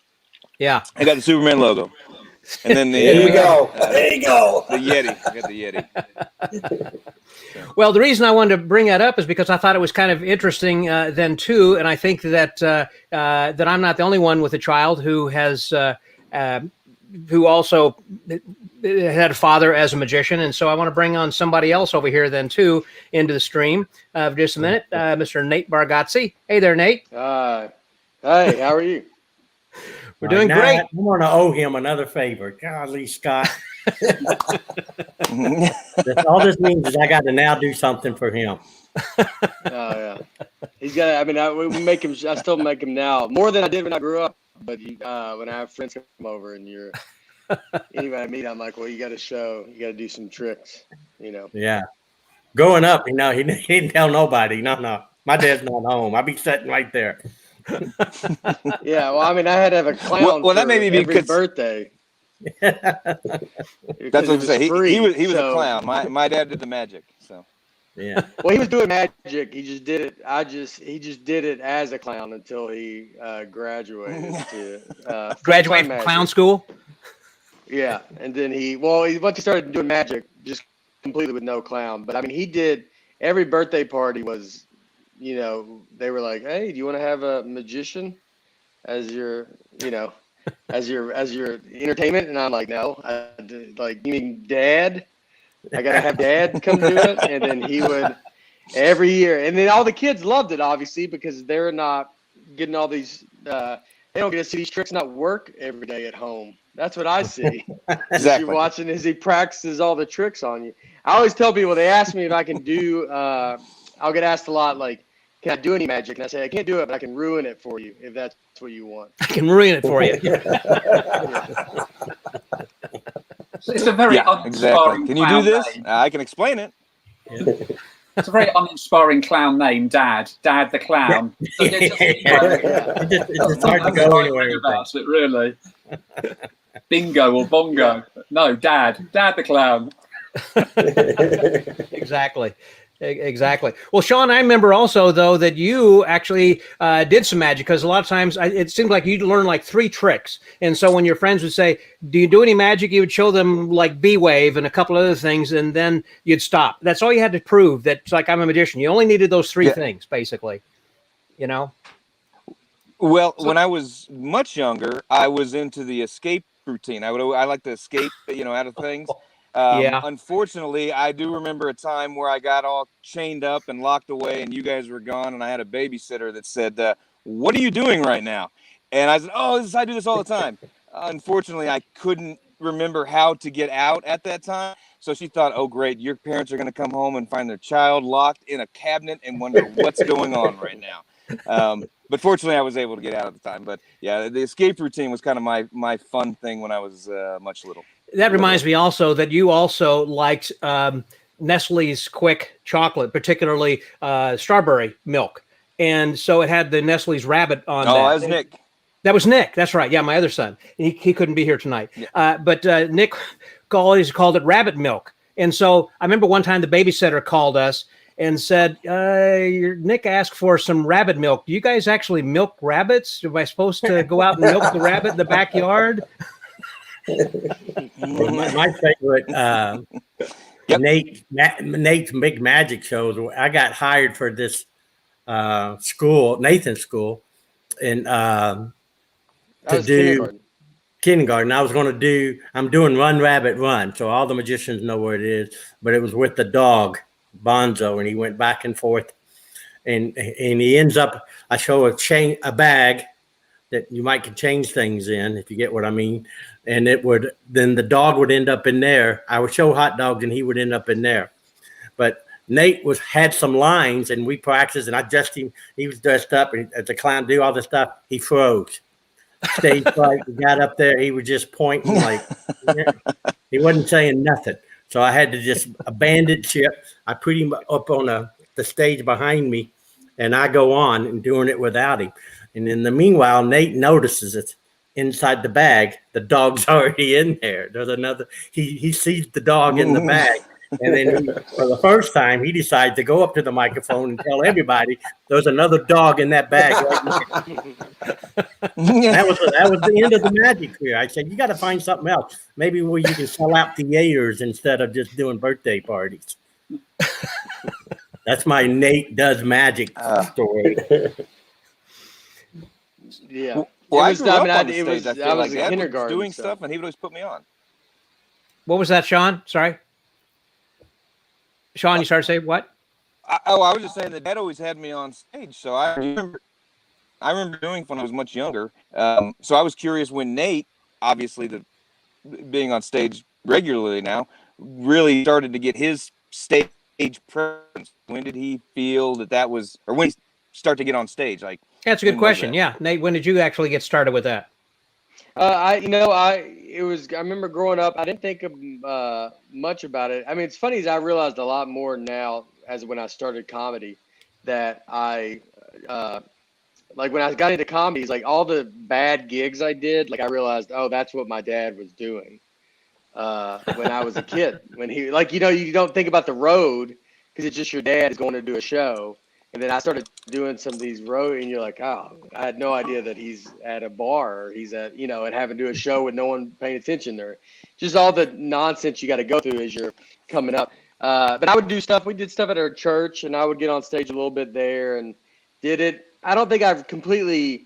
S2: Yeah,
S10: I got the Superman logo, and then
S4: There you go. There you go.
S10: The Yeti. I got the Yeti.
S2: Well, the reason I wanted to bring that up is because I thought it was kind of interesting then too, and I think that that I'm not the only one with a child who has who also had a father as a magician, and so I want to bring on somebody else over here then too into the stream. Just a minute, Mr. Nate Bargatze. Hey there, Nate.
S11: Hey, how are you?
S2: We're doing great.
S7: I'm going to owe him another favor. Golly, Scott. All this means is I got to now do something for him.
S11: Oh yeah, he's got. I mean, we make him. I still make him now more than I did when I grew up. But when I have friends come over and anybody I meet, I'm like, well, you got to do some tricks,
S7: Yeah. Growing up, he didn't tell nobody. No. My dad's not home. I'll be sitting right there.
S11: Yeah. Well, I mean, I had to have a clown.
S10: Well, that may be
S11: every birthday.
S10: That's what I'm saying. He was a clown. My dad did the magic. So.
S7: Yeah.
S11: Well, he was doing magic. He just did it. He just did it as a clown until he graduated to
S2: graduate from clown school.
S11: Yeah, and then once he started doing magic, just completely with no clown. But I mean, he did every birthday party was, they were like, "Hey, do you want to have a magician as your, as your entertainment?" And I'm like, "No, like, you mean Dad? I gotta have Dad come do it." And then he would every year, and then all the kids loved it, obviously, because they're not getting all these. They don't get to see these tricks not work every day at home. That's what I see.
S10: Exactly.
S11: You're watching as he practices all the tricks on you. I always tell people, they ask me if I can do. I'll get asked a lot, like, "Can I do any magic?" And I say, "I can't do it, but I can ruin it for you if that's what you want."
S2: I can ruin it for you.
S9: It's a very uninspiring.
S10: Exactly. Can you do this? I can explain it.
S9: It's a very uninspiring clown name, Dad. Dad the clown.
S7: It's hard to go anywhere
S9: about it, really. Bingo or bongo. No, Dad the clown.
S2: Exactly. Exactly. Well, Sean, I remember also though that you actually did some magic, because a lot of times it seemed like you'd learn like 3 tricks, and so when your friends would say, "Do you do any magic?" you would show them like B wave and a couple other things, and then you'd stop. That's all you had to prove. That's like, I'm a magician. You only needed those 3
S10: Yeah.
S2: things, basically. You know.
S10: Well, when I was much younger, I was into the escape routine. I like to escape, out of things.
S2: Yeah.
S10: Unfortunately, I do remember a time where I got all chained up and locked away, and you guys were gone, and I had a babysitter that said, "What are you doing right now?" And I said, "Oh, I do this all the time." Unfortunately, I couldn't remember how to get out at that time. So she thought, "Oh, great, your parents are going to come home and find their child locked in a cabinet and wonder what's going on right now." But fortunately, I was able to get out at the time. But yeah, the escape routine was kind of my fun thing when I was much little.
S2: That reminds me also that you also liked Nestle's Quick chocolate, particularly strawberry milk. And so it had the Nestle's rabbit on that.
S10: Oh, that was Nick.
S2: That was Nick. That's right. Yeah, my other son. He couldn't be here tonight.
S10: Yeah.
S2: But Nick always called it rabbit milk. And so I remember one time the babysitter called us and said, Nick asked for some rabbit milk. Do you guys actually milk rabbits? Am I supposed to go out and milk the rabbit in the backyard?
S7: My favorite Nate's big magic shows. I got hired for this school, Nathan's school, and to do kindergarten. I'm doing Run Rabbit Run, so all the magicians know where it is. But it was with the dog Bonzo, and he went back and forth, and he ends up. I show a bag that you might could change things in, if you get what I mean. And then the dog would end up in there. I would show hot dogs and he would end up in there. But Nate had some lines and we practiced, and I dressed him. He was dressed up and as a clown, do all this stuff. He froze. Stage fright. He got up there. He was just pointing like, he wasn't saying nothing. So I had to just abandon ship. I put him up on the stage behind me, and I go on and doing it without him. And in the meanwhile, Nate notices it inside the bag. The dog's already in there. There's another. He sees the dog in the bag, and then for the first time, he decides to go up to the microphone and tell everybody there's another dog in that bag. That was the end of the magic career. I said, you got to find something else. Maybe where you can sell out theaters instead of just doing birthday parties. That's my Nate does magic story.
S11: Yeah.
S10: Well, I
S11: was,
S10: grew
S11: I
S10: up
S11: mean,
S10: on the
S11: it
S10: stage.
S11: was,
S10: I feel
S11: I was
S10: like
S11: in
S10: Dad was
S11: kindergarten
S10: doing
S11: so.
S10: stuff, and he would always put me on.
S2: What was that, Sean? Sorry. Sean, you started to say what?
S10: I was just saying that Dad always had me on stage. So I remember doing when I was much younger. So I was curious when Nate, obviously being on stage regularly now, really started to get his stage presence. When did he feel that was, or when he start to get on stage? Like,
S2: that's a good question. Yeah, Nate, when did you actually get started with that?
S11: I remember growing up, I didn't think of much about it. I mean, it's funny is I realized a lot more now as when I started comedy that like when I got into comedies, like all the bad gigs I did, like I realized, oh, that's what my dad was doing when I was a kid. When he, like, you don't think about the road because it's just your dad is going to do a show. And then I started doing some of these road, and you're like, oh, I had no idea that he's at a bar or he's at, and having to do a show with no one paying attention there. Just all the nonsense you got to go through as you're coming up. But I would do stuff. We did stuff at our church, and I would get on stage a little bit there and did it. I don't think I've completely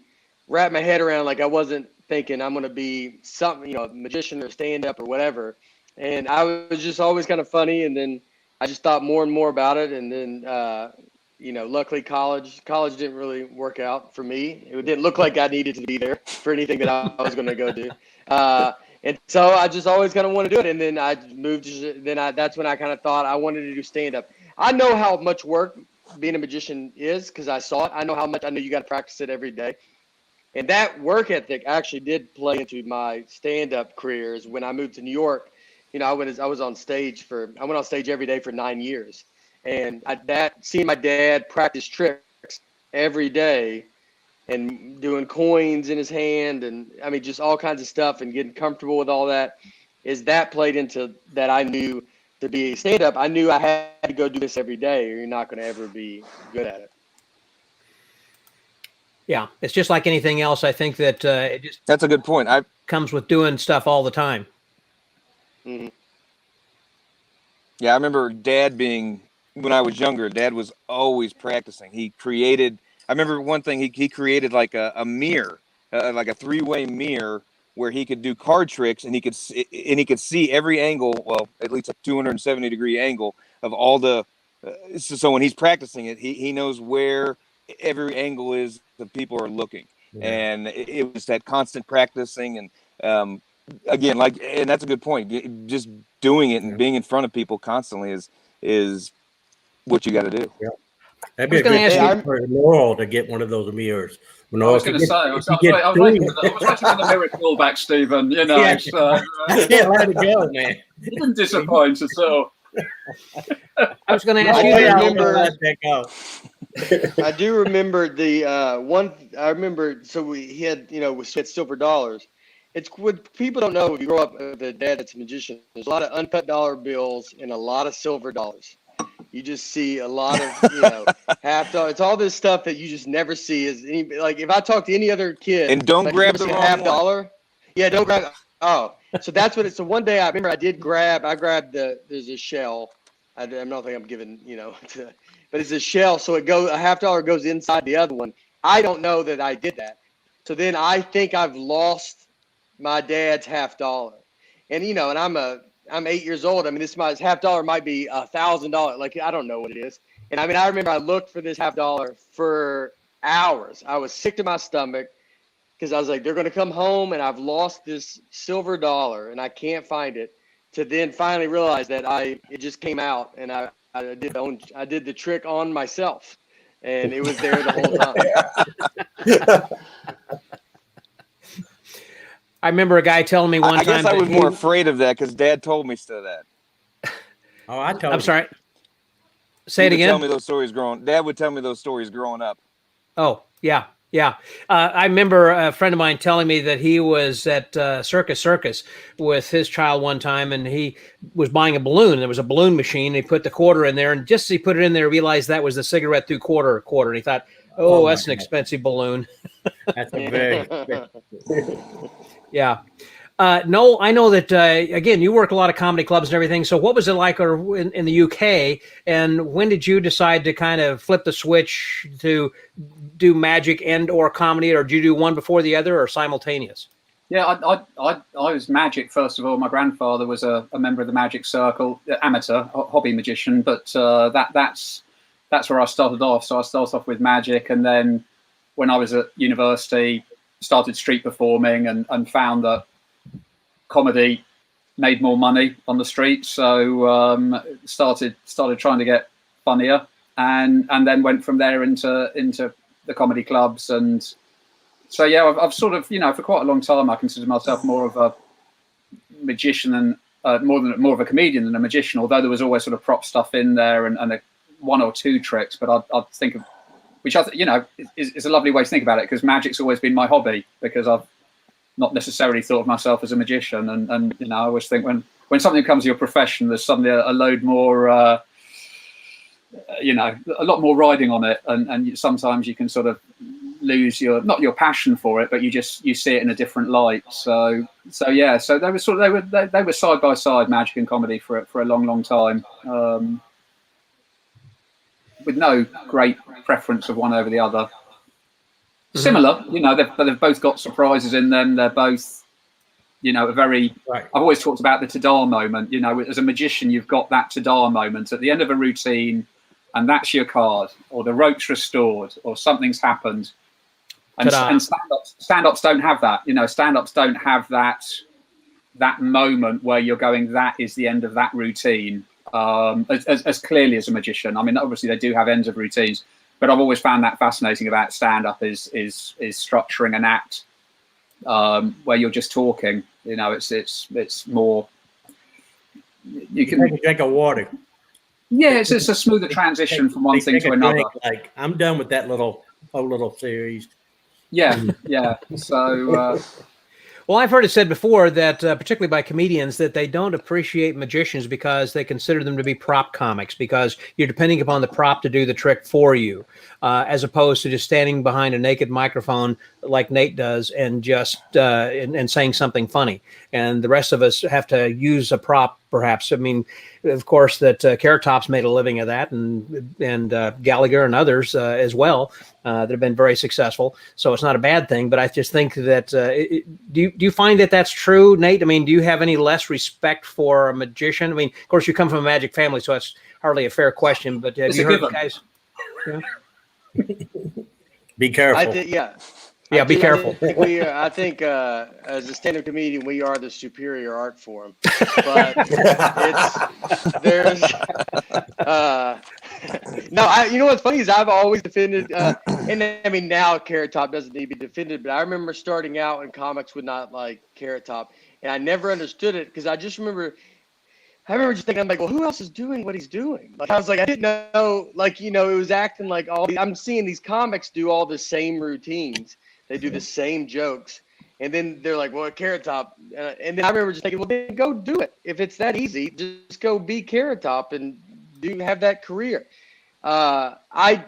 S11: wrapped my head around, like I wasn't thinking I'm going to be something, a magician or stand up or whatever. And I was just always kind of funny. And then I just thought more and more about it. And then, luckily college didn't really work out for me. It didn't look like I needed to be there for anything that I was going to go do. And so I just always kind of wanted to do it. And then I moved. That's when I kind of thought I wanted to do stand up. I know how much work being a magician is because I saw it. I know you got to practice it every day. And that work ethic actually did play into my stand up careers. When I moved to New York, I went on stage every day for 9 years. And seeing my dad practice tricks every day and doing coins in his hand and I mean just all kinds of stuff and getting comfortable with all that that played into that. I knew to be stand-up, I knew I had to go do this every day, or you're not going to ever be good at it.
S2: Yeah, it's just like anything else. I think that it just
S10: That's a good point.
S2: comes with doing stuff all the time.
S11: Mm-hmm.
S10: Yeah, I remember Dad when I was younger, Dad was always practicing. He created, I remember one thing, he created like a mirror, like a three-way mirror where he could do card tricks and he could see every angle, well, at least a 270-degree angle of all the, so when he's practicing it, he knows where every angle is that people are looking. Yeah. And it was that constant practicing and, again, and that's a good point. Just doing it and being in front of people constantly is what you got to do.
S7: Yeah. That'd be a good thing for Noel to get one of those mirrors.
S9: I was going to say, I was waiting for the miracle back, Stephen. You know,
S7: yeah. I can't let it go, man.
S9: You didn't disappoint us all.
S2: I was going to ask you.
S11: I do remember the one. I remember. So he had, we had silver dollars. It's what people don't know. If you grow up with a dad that's a magician, there's a lot of uncut dollar bills and a lot of silver dollars. You just see a lot of, half dollar. It's all this stuff that you just never see. Like if I talk to any other kid,
S10: and don't grab the wrong
S11: half dollar. Yeah, don't grab. Oh, so that's what it's. So one day I remember I grabbed there's a shell. I'm not think I'm giving, but it's a shell. So a half dollar goes inside the other one. I don't know that I did that. So then I think I've lost my dad's half dollar, and and I'm 8 years old. I mean, this half dollar might be $1,000. Like, I don't know what it is. And I mean, I remember I looked for this half dollar for hours. I was sick to my stomach because I was like, they're going to come home and I've lost this silver dollar and I can't find it. To then finally realize that it just came out and I did the trick on myself, and it was there the whole time.
S2: I remember a guy telling me one time.
S10: I guess I was more afraid of that because Dad told me that.
S7: Oh, I told.
S2: I'm sorry. Say it again.
S10: Dad would tell me those stories growing up.
S2: Oh, yeah. Yeah. I remember a friend of mine telling me that he was at Circus with his child one time, and he was buying a balloon. There was a balloon machine. He put the quarter in there, and just as he put it in there, realized that was the cigarette through quarter. And he thought, oh that's an expensive balloon.
S7: That's a very
S2: yeah. Noel, I know that, again, you work a lot of comedy clubs and everything. So what was it like in the UK? And when did you decide to kind of flip the switch to do magic and or comedy? Or did you do one before the other or simultaneous?
S9: Yeah, I was magic, first of all. My grandfather was a member of the magic circle, amateur, hobby magician. But that's where I started off. So I started off with magic. And then when I was at university, started street performing and found that comedy made more money on the street, so started trying to get funnier, and then went from there into the comedy clubs. And so yeah, I've sort of, for quite a long time I consider myself more of a magician and more of a comedian than a magician, although there was always sort of prop stuff in there and one or two tricks, but I'd think of, which is a lovely way to think about it, because magic's always been my hobby, because I've not necessarily thought of myself as a magician, and I always think when something becomes your profession, there's suddenly a load more, a lot more riding on it, and sometimes you can sort of lose not your passion for it, but you see it in a different light. So yeah, so they were side by side, magic and comedy for a long time. With no great preference of one over the other. Similar, they've both got surprises in them. They're both, a very. Right. I've always talked about the ta-da moment. As a magician, you've got that ta-da moment at the end of a routine, and that's your card, or the rope's restored, or something's happened. And stand-ups don't have that. Stand-ups don't have that moment where you're going, that is the end of that routine. As clearly as a magician. I mean, obviously they do have ends of routines, but I've always found that fascinating about stand-up is structuring an act where you're just talking. It's more. You can
S7: take a drink of water.
S9: Yeah, it's a smoother transition from one thing to another.
S7: Like, I'm done with that whole little series.
S9: Yeah, yeah. So.
S2: Well, I've heard it said before that, particularly by comedians, that they don't appreciate magicians because they consider them to be prop comics, because you're depending upon the prop to do the trick for you, as opposed to just standing behind a naked microphone like Nate does and just and saying something funny. And the rest of us have to use a prop, perhaps. I mean, of course, that Carrot Top's made a living of that, and Gallagher and others as well that have been very successful. So it's not a bad thing. But I just think that do you find that that's true, Nate? I mean, do you have any less respect for a magician? I mean, of course, you come from a magic family, so it's hardly a fair question. But have you heard guys? Yeah.
S7: Be careful.
S2: Yeah, be careful.
S11: I think as a stand-up comedian, we are the superior art form. But you know what's funny is I've always defended, and I mean now Carrot Top doesn't need to be defended, but I remember starting out in comics would not like Carrot Top, and I never understood it because I remember just thinking, I'm like, well, who else is doing what he's doing? Like, I was like, I didn't know, like, it was acting like I'm seeing these comics do all the same routines. They do the same jokes. And then they're like, well, Carrot Top. And then I remember just thinking, well, then go do it. If it's that easy, just go be Carrot Top and have that career. I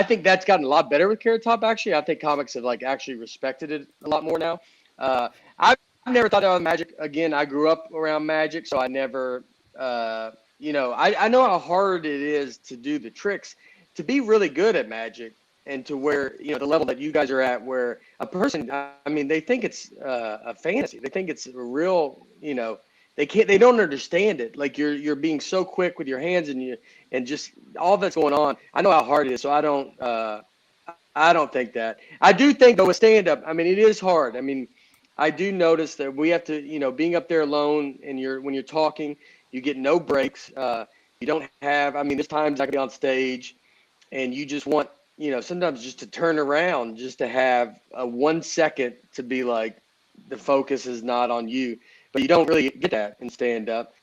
S11: think that's gotten a lot better with Carrot Top, actually. I think comics have, actually respected it a lot more now. I've never thought about magic. Again, I grew up around magic, so I never, I know how hard it is to do the tricks. To be really good at magic, and to where, the level that you guys are at, where a person, I mean, they think it's a fantasy. They think it's a real, they don't understand it. Like you're being so quick with your hands and just all that's going on. I know how hard it is. So I don't think that. I do think though with stand up, I mean, it is hard. I mean, I do notice that we have to, being up there alone and when you're talking, you get no breaks. You don't have, I mean, there's times I can be on stage and you just want, sometimes just to turn around, just to have a 1 second to be like, the focus is not on you, but you don't really get that in stand up.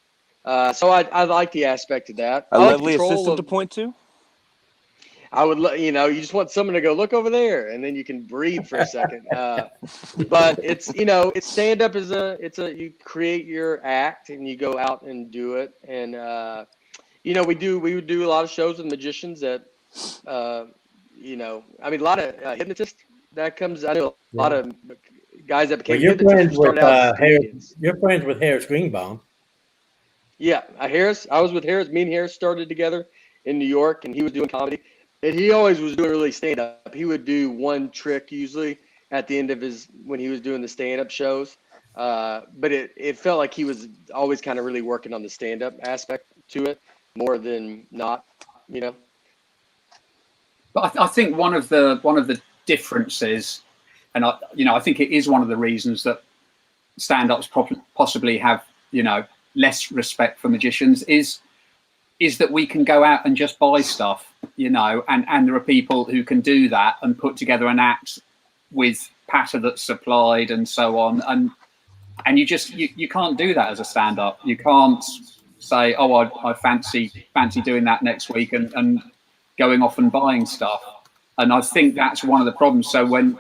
S11: So I like the aspect of that.
S10: A lovely assistant to point to.
S11: I would, you just want someone to go look over there, and then you can breathe for a second. But it's, it's stand up you create your act and you go out and do it. And, we would do a lot of shows with magicians that, I mean, a lot of hypnotists that comes. I know a lot of guys that became hypnotists.
S7: You're friends with Harris Greenbaum.
S11: Yeah, Harris. I was with Harris. Me and Harris started together in New York, and he was doing comedy. And he always was doing really stand-up. He would do one trick usually at the end of when he was doing the stand-up shows. But it felt like he was always kind of really working on the stand-up aspect to it more than not,
S9: But I think one of the differences, and I think it is one of the reasons that stand-ups possibly have less respect for magicians is that we can go out and just buy stuff, and there are people who can do that and put together an act with patter that's supplied and so on, and you can't do that as a stand-up. You can't say, oh, I fancy doing that next week and going off and buying stuff. And I think that's one of the problems. So when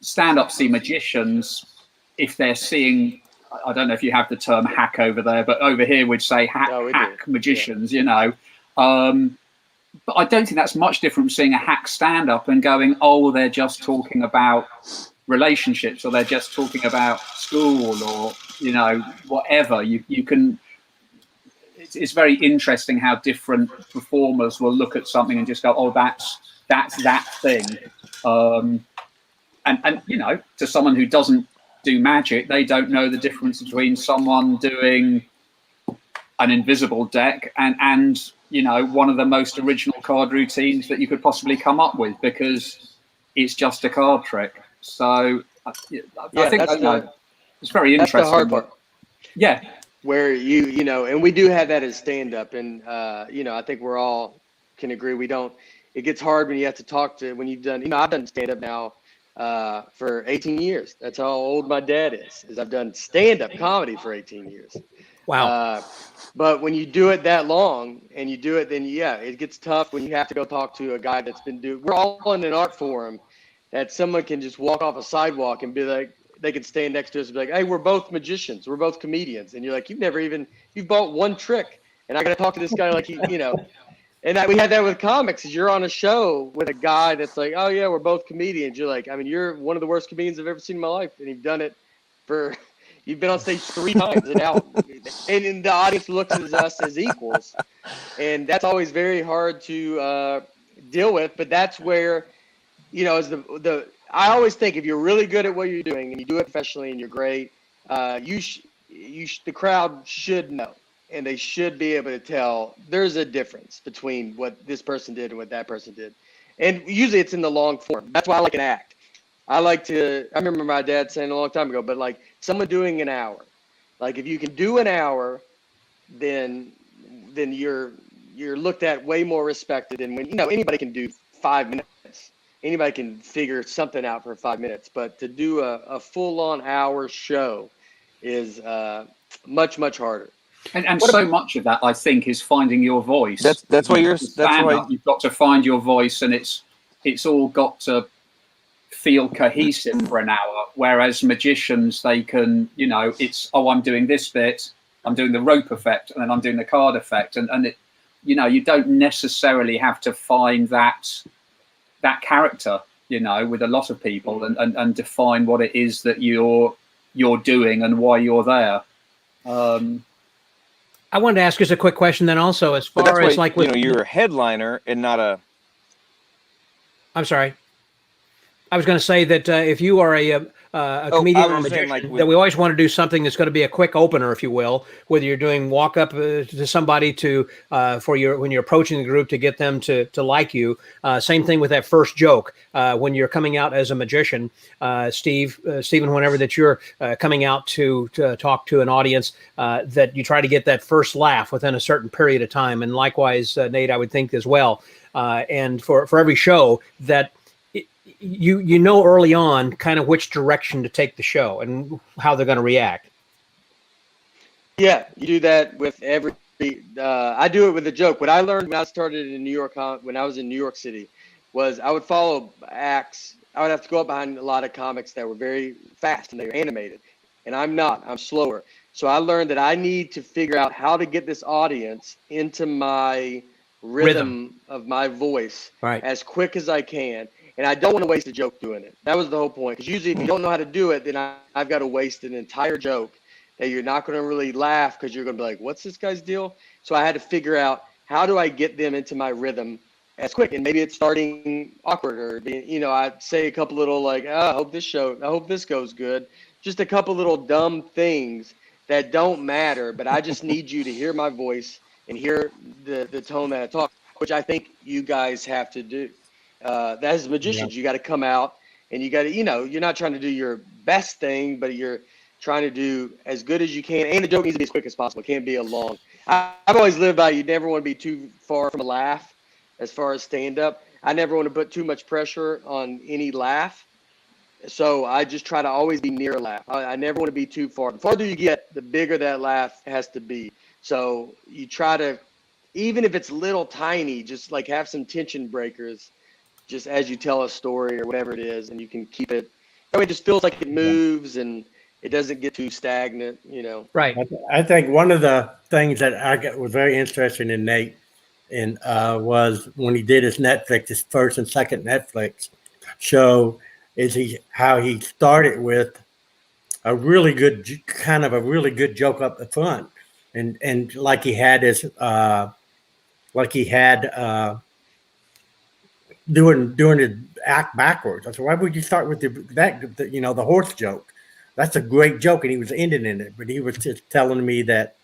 S9: stand-ups see magicians, if they're seeing, I don't know if you have the term hack over there, but over here we'd say hack magicians, But I don't think that's much different from seeing a hack stand-up and going, oh, they're just talking about relationships, or they're just talking about school, or, whatever. You can... It's very interesting how different performers will look at something and just go, oh, that's that thing. And to someone who doesn't do magic, they don't know the difference between someone doing an invisible deck and one of the most original card routines that you could possibly come up with, because it's just a card trick. So I think it's very interesting. That's the hard part. Yeah.
S11: Where and we do have that as stand-up, and I think we're all can agree it gets hard when you have to talk to, when you've done, I've done stand-up now for 18 years. That's how old my dad is I've done stand-up comedy for 18 years.
S2: Wow.
S11: But when you do it that long and you do it, then it gets tough when you have to go talk to a guy that's been we're all in an art forum that someone can just walk off a sidewalk and be like, they could stand next to us and be like, "Hey, we're both magicians. We're both comedians." And you're like, you've bought one trick, and I got to talk to this guy like And we had that with comics. Is you're on a show with a guy that's like, "Oh yeah, we're both comedians." You're like, I mean, you're one of the worst comedians I've ever seen in my life, and you've done it for. You've been on stage 3 times, and now, and the audience looks at us as equals, and that's always very hard to deal with. But that's where, as I always think if you're really good at what you're doing and you do it professionally and you're great, the crowd should know, and they should be able to tell there's a difference between what this person did and what that person did, and usually it's in the long form. That's why I like an act. I remember my dad saying a long time ago, but like someone doing an hour, like if you can do an hour, then you're looked at way more respected. And when, anybody can do 5 minutes, anybody can figure something out for 5 minutes, but to do a full on hour show is much, much harder.
S9: And so much of that, I think, is finding your voice.
S10: That's why
S9: you've got to find your voice, and it's all got to feel cohesive for an hour. Whereas magicians, they can, I'm doing this bit, I'm doing the rope effect, and then I'm doing the card effect, and it, you don't necessarily have to find that character, with a lot of people, and define what it is that you're doing and why you're there.
S2: I wanted to ask just a quick question then also, as far as like
S10: you're a headliner and not a.
S2: I'm sorry. I was going to say that if you are a comedian or a magician, that we always want to do something that's going to be a quick opener, if you will, whether you're doing walk up to somebody when you're approaching the group to get them to like you. Same thing with that first joke when you're coming out as a magician, Stephen, whenever that you're coming out to talk to an audience, that you try to get that first laugh within a certain period of time. And likewise, Nate, I would think as well. And for every show that you know early on kind of which direction to take the show and how they're going to react.
S11: Yeah, you do that with every. I do it with a joke. What I learned when I started in New York, when I was in New York City, was I would follow acts. I would have to go up behind a lot of comics that were very fast and they were animated, and I'm not. I'm slower. So I learned that I need to figure out how to get this audience into my rhythm of my voice as quick as I can. And I don't want to waste a joke doing it. That was the whole point. Because usually if you don't know how to do it, then I've got to waste an entire joke that you're not going to really laugh because you're going to be like, what's this guy's deal? So I had to figure out, how do I get them into my rhythm as quick? And maybe it's starting awkward, or I'd say a couple little like, I hope this goes good. Just a couple little dumb things that don't matter, but I just need you to hear my voice and hear the tone that I talk, which I think you guys have to do. As magicians, you got to come out and you got to, you're not trying to do your best thing, but you're trying to do as good as you can. And the joke needs to be as quick as possible. It can't be a long. I've always lived by, you never want to be too far from a laugh as far as stand up. I never want to put too much pressure on any laugh. So I just try to always be near a laugh. I never want to be too far. The farther you get, the bigger that laugh has to be. So you try to, even if it's little tiny, just like have some tension breakers just as you tell a story or whatever it is, and you can keep it. It just feels like it moves and it doesn't get too stagnant,
S2: Right.
S7: I think one of the things that was very interesting in Nate and was when he did his first and second Netflix show, is how he started with a really good joke up the front, and like he had his doing the act backwards. I said, why would you start with the horse joke? That's a great joke, and he was ending in it. But he was just telling me that,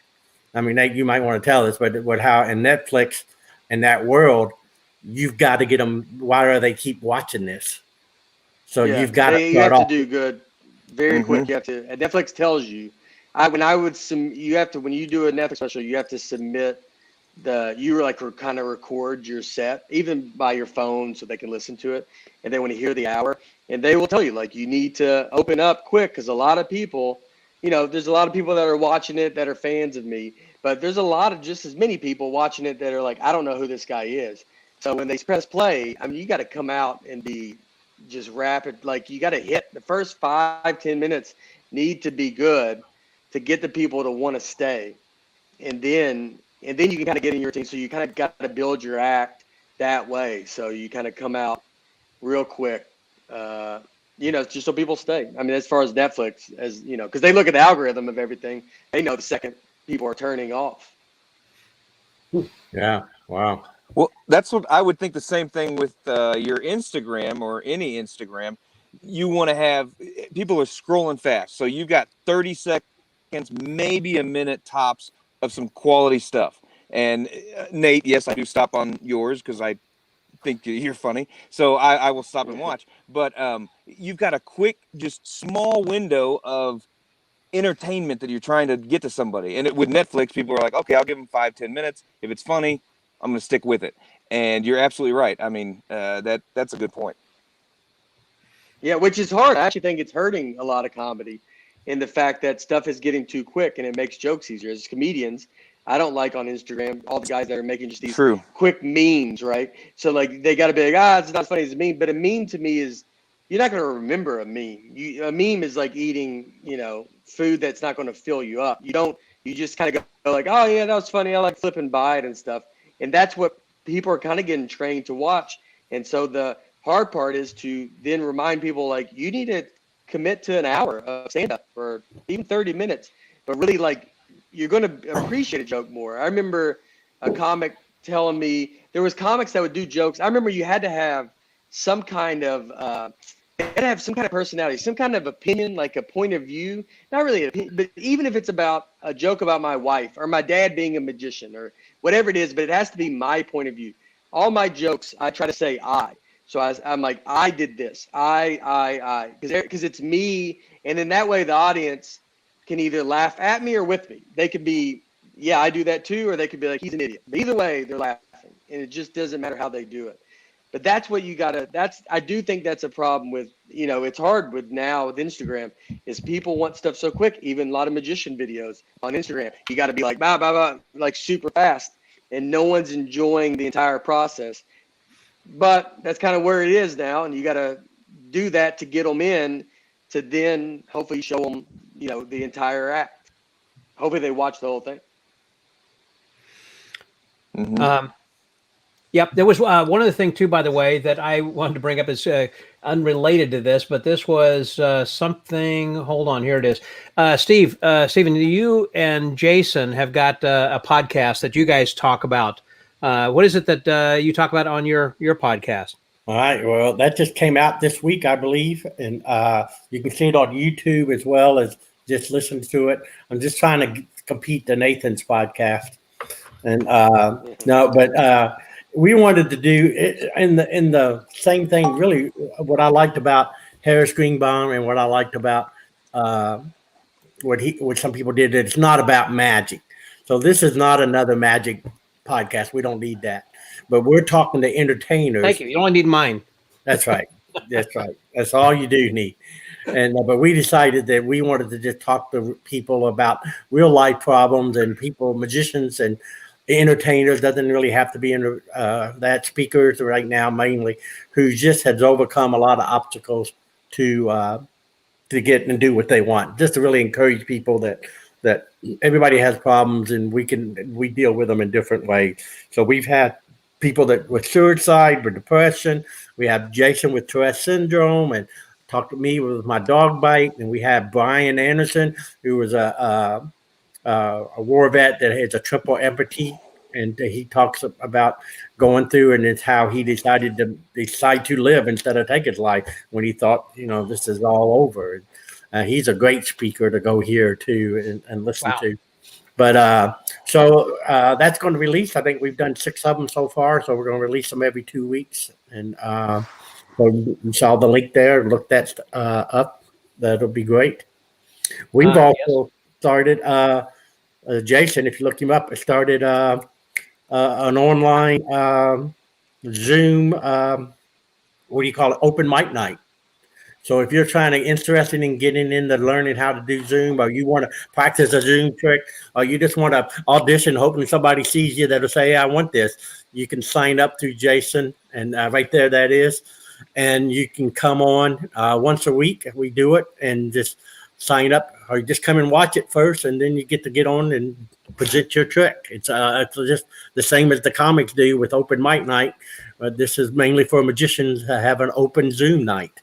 S7: Nate, you might want to tell this, but how in Netflix and that world, you've got to get them. Why do they keep watching this? So you've got to start off.
S11: To do good very quick. You have to. And Netflix tells you. When you do a Netflix special, you have to submit. Kind of record your set even by your phone so they can listen to it, and they want to hear the hour, and they will tell you you need to open up quick, because a lot of people, there's a lot of people that are watching it that are fans of me, but there's a lot of just as many people watching it that are like, I don't know who this guy is. So when they press play, you got to come out and be just rapid. Like you got to hit the first 5-10 minutes need to be good to get the people to want to stay, and then you can kind of get in your routine. So you kind of got to build your act that way. So you kind of come out real quick, just so people stay. I mean, as far as Netflix, as you know, because they look at the algorithm of everything, they know the second people are turning off.
S7: Yeah. Wow.
S10: Well, that's what I would think. The same thing with your Instagram or any Instagram. You want to have people are scrolling fast, so you've got 30 seconds, maybe a minute tops of some quality stuff. And Nate, yes, I do stop on yours because I think you're funny, so I will stop and watch. But you've got a quick, just small window of entertainment that you're trying to get to somebody. And with Netflix, people are like, okay, I'll give them 5-10 minutes. If it's funny, I'm going to stick with it. And you're absolutely right. I mean, that's a good point.
S11: Yeah, which is hard. I actually think it's hurting a lot of comedy in the fact that stuff is getting too quick and it makes jokes easier. As comedians, I don't like on Instagram all the guys that are making just these quick memes, right? So like they got to be like, it's not as funny as a meme. But a meme to me is you're not going to remember a meme. A meme is like eating, food that's not going to fill you up. You just kind of go like, oh yeah, that was funny. I like flipping by it and stuff. And that's what people are kind of getting trained to watch. And so the hard part is to then remind people like you need to commit to an hour of stand-up or even 30 minutes, but really like you're going to appreciate a joke more. I remember a comic telling me there was comics that would do jokes. I remember you had to have some kind of personality, some kind of opinion, like a point of view. Not really, but even if it's about a joke about my wife or my dad being a magician or whatever it is, but it has to be my point of view. All my jokes, I try to say I. So I'm like, I did this, I, because it's me. And in that way, the audience can either laugh at me or with me. They could be, yeah, I do that too, or they could be like, he's an idiot. But either way, they're laughing. And it just doesn't matter how they do it. But that's what you got to, I do think that's a problem with, it's hard with Instagram is people want stuff so quick, even a lot of magician videos on Instagram. You got to be like, blah, blah, blah, like super fast. And no one's enjoying the entire process. But that's kind of where it is now. And you got to do that to get them in to then hopefully show them, the entire act. Hopefully they watch the whole thing.
S2: Mm-hmm. Yep. There was one other thing too, by the way, that I wanted to bring up is unrelated to this, but this was something. Hold on, here it is. Stephen, you and Jason have got a podcast that you guys talk about. What is it that you talk about on your podcast?
S7: All right. Well, that just came out this week, I believe, and you can see it on YouTube as well as just listen to it. I'm just trying to compete to Nathan's podcast, and we wanted to do it in the same thing. Really, what I liked about Harris Greenbaum and what I liked about what some people did. It's not about magic. So this is not another magic podcast. We don't need that. But we're talking to entertainers.
S2: Thank you. You only need mine.
S7: That's right. That's right. That's all you do need. And but we decided that we wanted to just talk to people about real life problems and people, magicians and entertainers. Doesn't really have to be that speakers right now mainly, who just has overcome a lot of obstacles to get and do what they want. Just to really encourage people that everybody has problems and we deal with them in different ways. So we've had people that with suicide, with depression. We have Jason with Tourette's syndrome, and talked to me with my dog bite. And we have Brian Anderson, who was a war vet that has a triple empathy, and he talks about going through and it's how he decided to live instead of take his life when he thought, this is all over. He's a great speaker to go hear too and listen to. But so that's going to release. I think we've done 6 of them so far. So we're going to release them every 2 weeks. And so you saw the link there. Look that up. That'll be great. We've also started, Jason, if you look him up, started an online Zoom, what do you call it? Open mic night. So if you're interested in getting into learning how to do Zoom, or you want to practice a Zoom trick, or you just want to audition, hoping somebody sees you that'll say, hey, I want this, you can sign up through Jason. And right there, that is. and you can come on once a week. We do it, and just sign up, or just come and watch it first, and then you get on and present your trick. It's just the same as the comics do with open mic night. This is mainly for magicians to have an open Zoom night.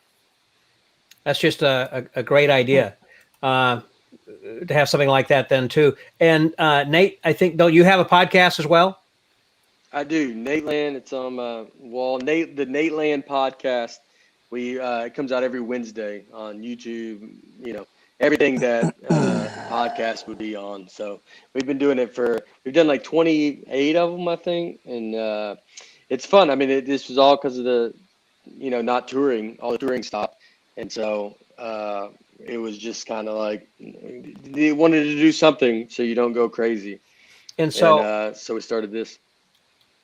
S2: That's just a great idea to have something like that then too. And Nate, I think, though, you have a podcast as well?
S11: I do. Nate Land. It's on my wall. The Nate Land podcast. It comes out every Wednesday on YouTube. Everything that podcast would be on. So we've been doing it we've done like 28 of them, I think, and it's fun. I mean, this was all because of the, not touring. All the touring stopped, and so it was just kind of like they wanted to do something so you don't go crazy,
S2: and so
S11: we started this.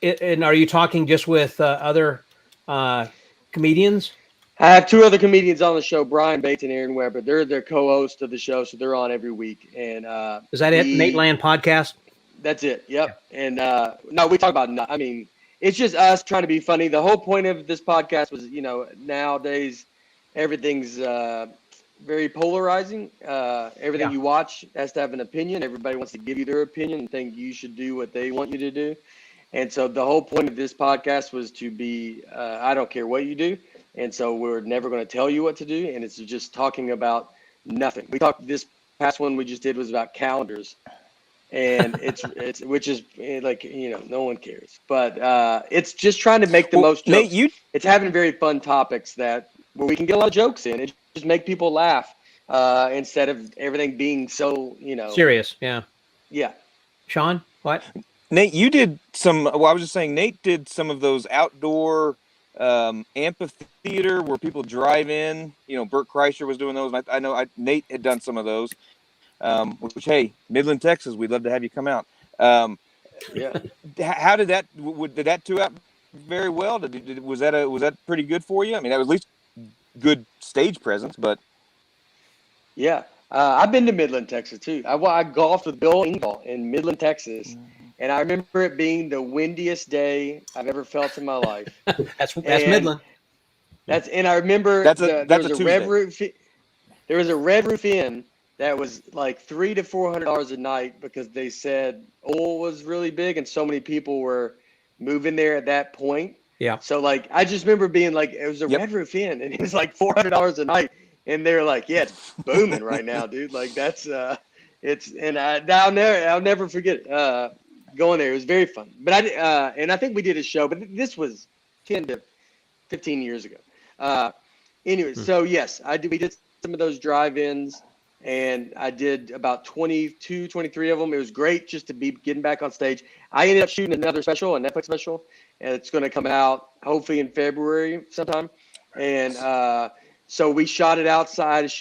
S2: And are you talking just with other comedians?
S11: I have two other comedians on the show, Brian Bates and Aaron Weber. They're co-hosts of the show, so they're on every week. And
S2: is that it? Nate Land podcast?
S11: That's it. Yep. And no, we talk about. I mean, it's just us trying to be funny. The whole point of this podcast was, nowadays everything's very polarizing. Everything you watch has to have an opinion. Everybody wants to give you their opinion and think you should do what they want you to do. And so the whole point of this podcast was to be, I don't care what you do. And so we're never going to tell you what to do. And it's just talking about nothing. This past one we just did was about calendars. And which is like, no one cares. But it's just trying to make the most jokes.
S10: Nate,
S11: it's having very fun topics where we can get a lot of jokes in. It just make people laugh instead of everything being so,
S2: serious. Yeah.
S11: Yeah.
S2: Sean, what?
S10: Nate, you did some. Well, I was just saying, Nate did some of those outdoor amphitheater where people drive in. Bert Kreischer was doing those. I know Nate had done some of those. Which, hey, Midland, Texas, we'd love to have you come out.
S11: Yeah.
S10: How did that? Did that two out very well? Was that pretty good for you? I mean, that was at least good stage presence, but
S11: yeah, I've been to Midland, Texas too. I golfed with Bill Engvall in Midland, Texas. And I remember it being the windiest day I've ever felt in my life.
S2: That's Midland.
S11: And I remember there was a Red Roof Inn that was like $300 to $400 a night because they said oil was really big and so many people were moving there at that point.
S2: Yeah.
S11: So like I just remember being like, it was a Red Roof Inn and it was like $400 a night, and they're like, yeah, it's booming right now, dude. Like that's I'll never forget it. Going there, it was very fun. But I think we did a show, but this was 10 to 15 years ago. Anyway, so yes, we did some of those drive-ins, and I did about 22, 23 of them. It was great just to be getting back on stage. I ended up shooting another special, a Netflix special, and it's going to come out hopefully in February sometime. And so we shoot it outside at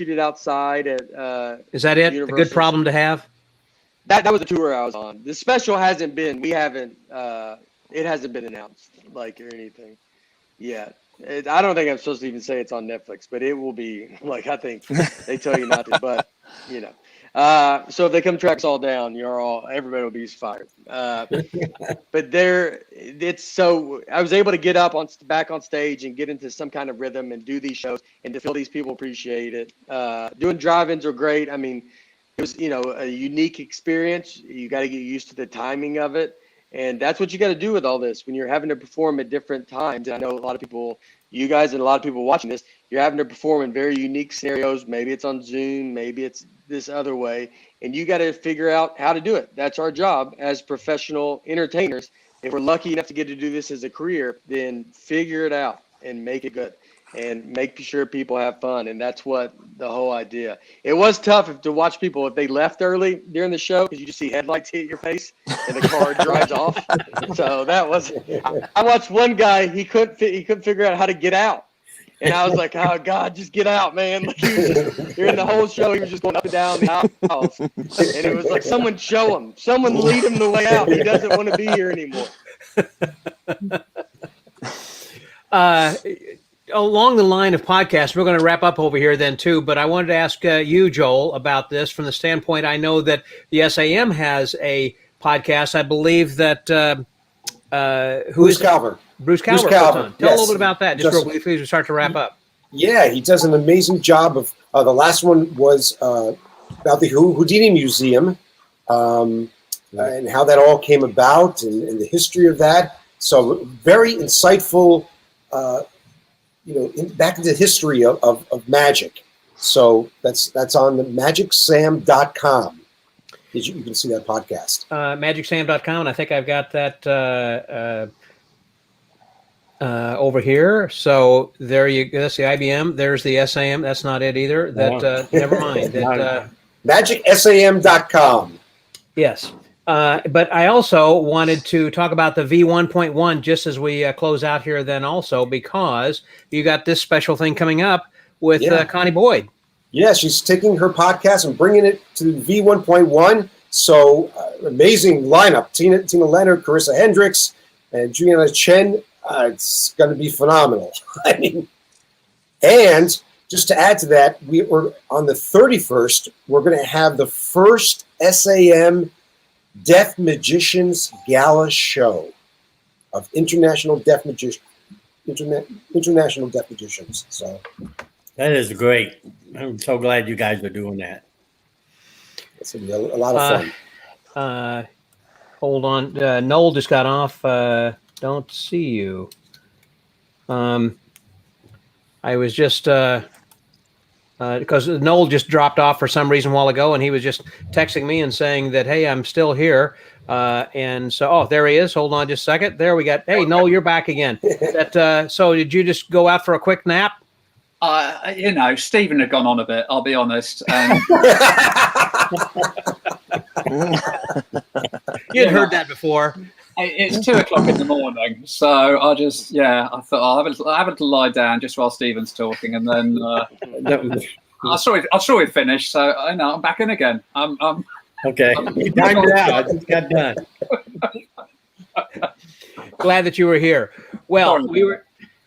S2: Is that it?
S11: Universal.
S2: A good problem to have?
S11: That was the tour I was on. The special hasn't been. It hasn't been announced or anything yet. I don't think I'm supposed to even say it's on Netflix, but it will be. I think they tell you not to, but so if they come track us all down, everybody will be fired. But I was able to get back on stage and get into some kind of rhythm and do these shows and to feel these people appreciate it. Doing drive-ins are great. I mean, it was, a unique experience. You got to get used to the timing of it. And that's what you got to do with all this when you're having to perform at different times. And I know a lot of people, you guys and a lot of people watching this, you're having to perform in very unique scenarios. Maybe it's on Zoom, maybe it's this other way. And you got to figure out how to do it. That's our job as professional entertainers. If we're lucky enough to get to do this as a career, then figure it out and make it good. And make sure people have fun. And that's what the whole idea. It was tough to watch people if they left early during the show because you just see headlights hit your face and the car drives off. So that was, I watched one guy, he couldn't figure out how to get out. And I was like, oh God, just get out, man. During the whole show, he was just going up and down the aisles. And it was like, someone show him, someone lead him the way out. He doesn't want to be here anymore.
S2: Along the line of podcasts, we're going to wrap up over here then too, but I wanted to ask you, Joel, about this from the standpoint. I know that the S.A.M. has a podcast. I believe that
S4: Bruce Calvert.
S2: Bruce Calvert puts on. Tell a little bit about that, just real briefly as we start to wrap up.
S4: Yeah, he does an amazing job of. The last one was about the Houdini Museum and how that all came about and the history of that. So very insightful, back into the history of magic. So that's on the magicsam.com. You can see that podcast.
S2: Magicsam.com, and I think I've got that over here. So there you go. That's the I.B.M. There's the S.A.M. That's not it either. Never mind.
S4: Magicsam.com.
S2: Yes. But I also wanted to talk about the V1.1 just as we close out here then also, because you got this special thing coming up with Connie Boyd.
S4: Yeah, she's taking her podcast and bringing it to V1.1. So amazing lineup. Tina Leonard, Carissa Hendricks, and Juliana Chen. It's going to be phenomenal. I mean, and just to add to that, we're on the 31st, we're going to have the first S.A.M. Deaf Magicians Gala Show of international deaf magicians. So
S7: that is great. I'm so glad you guys are doing that.
S4: It's going to be a lot of
S2: fun. Hold on. Noel just got off. Don't see you. I was just because Noel just dropped off for some reason a while ago, and he was just texting me and saying that, hey, I'm still here. And so, there he is. Hold on just a second. There we got. Hey, Noel, you're back again. So did you just go out for a quick nap?
S9: Stephen had gone on a bit, I'll be honest. And
S2: You'd heard that before.
S9: It's 2 o'clock in the morning, so I thought I'll have a little lie down just while Stephen's talking, and then I saw it finish, so I know I'm back in again.
S7: Okay. You timed it out. I just got done.
S2: Glad that you were here. Well,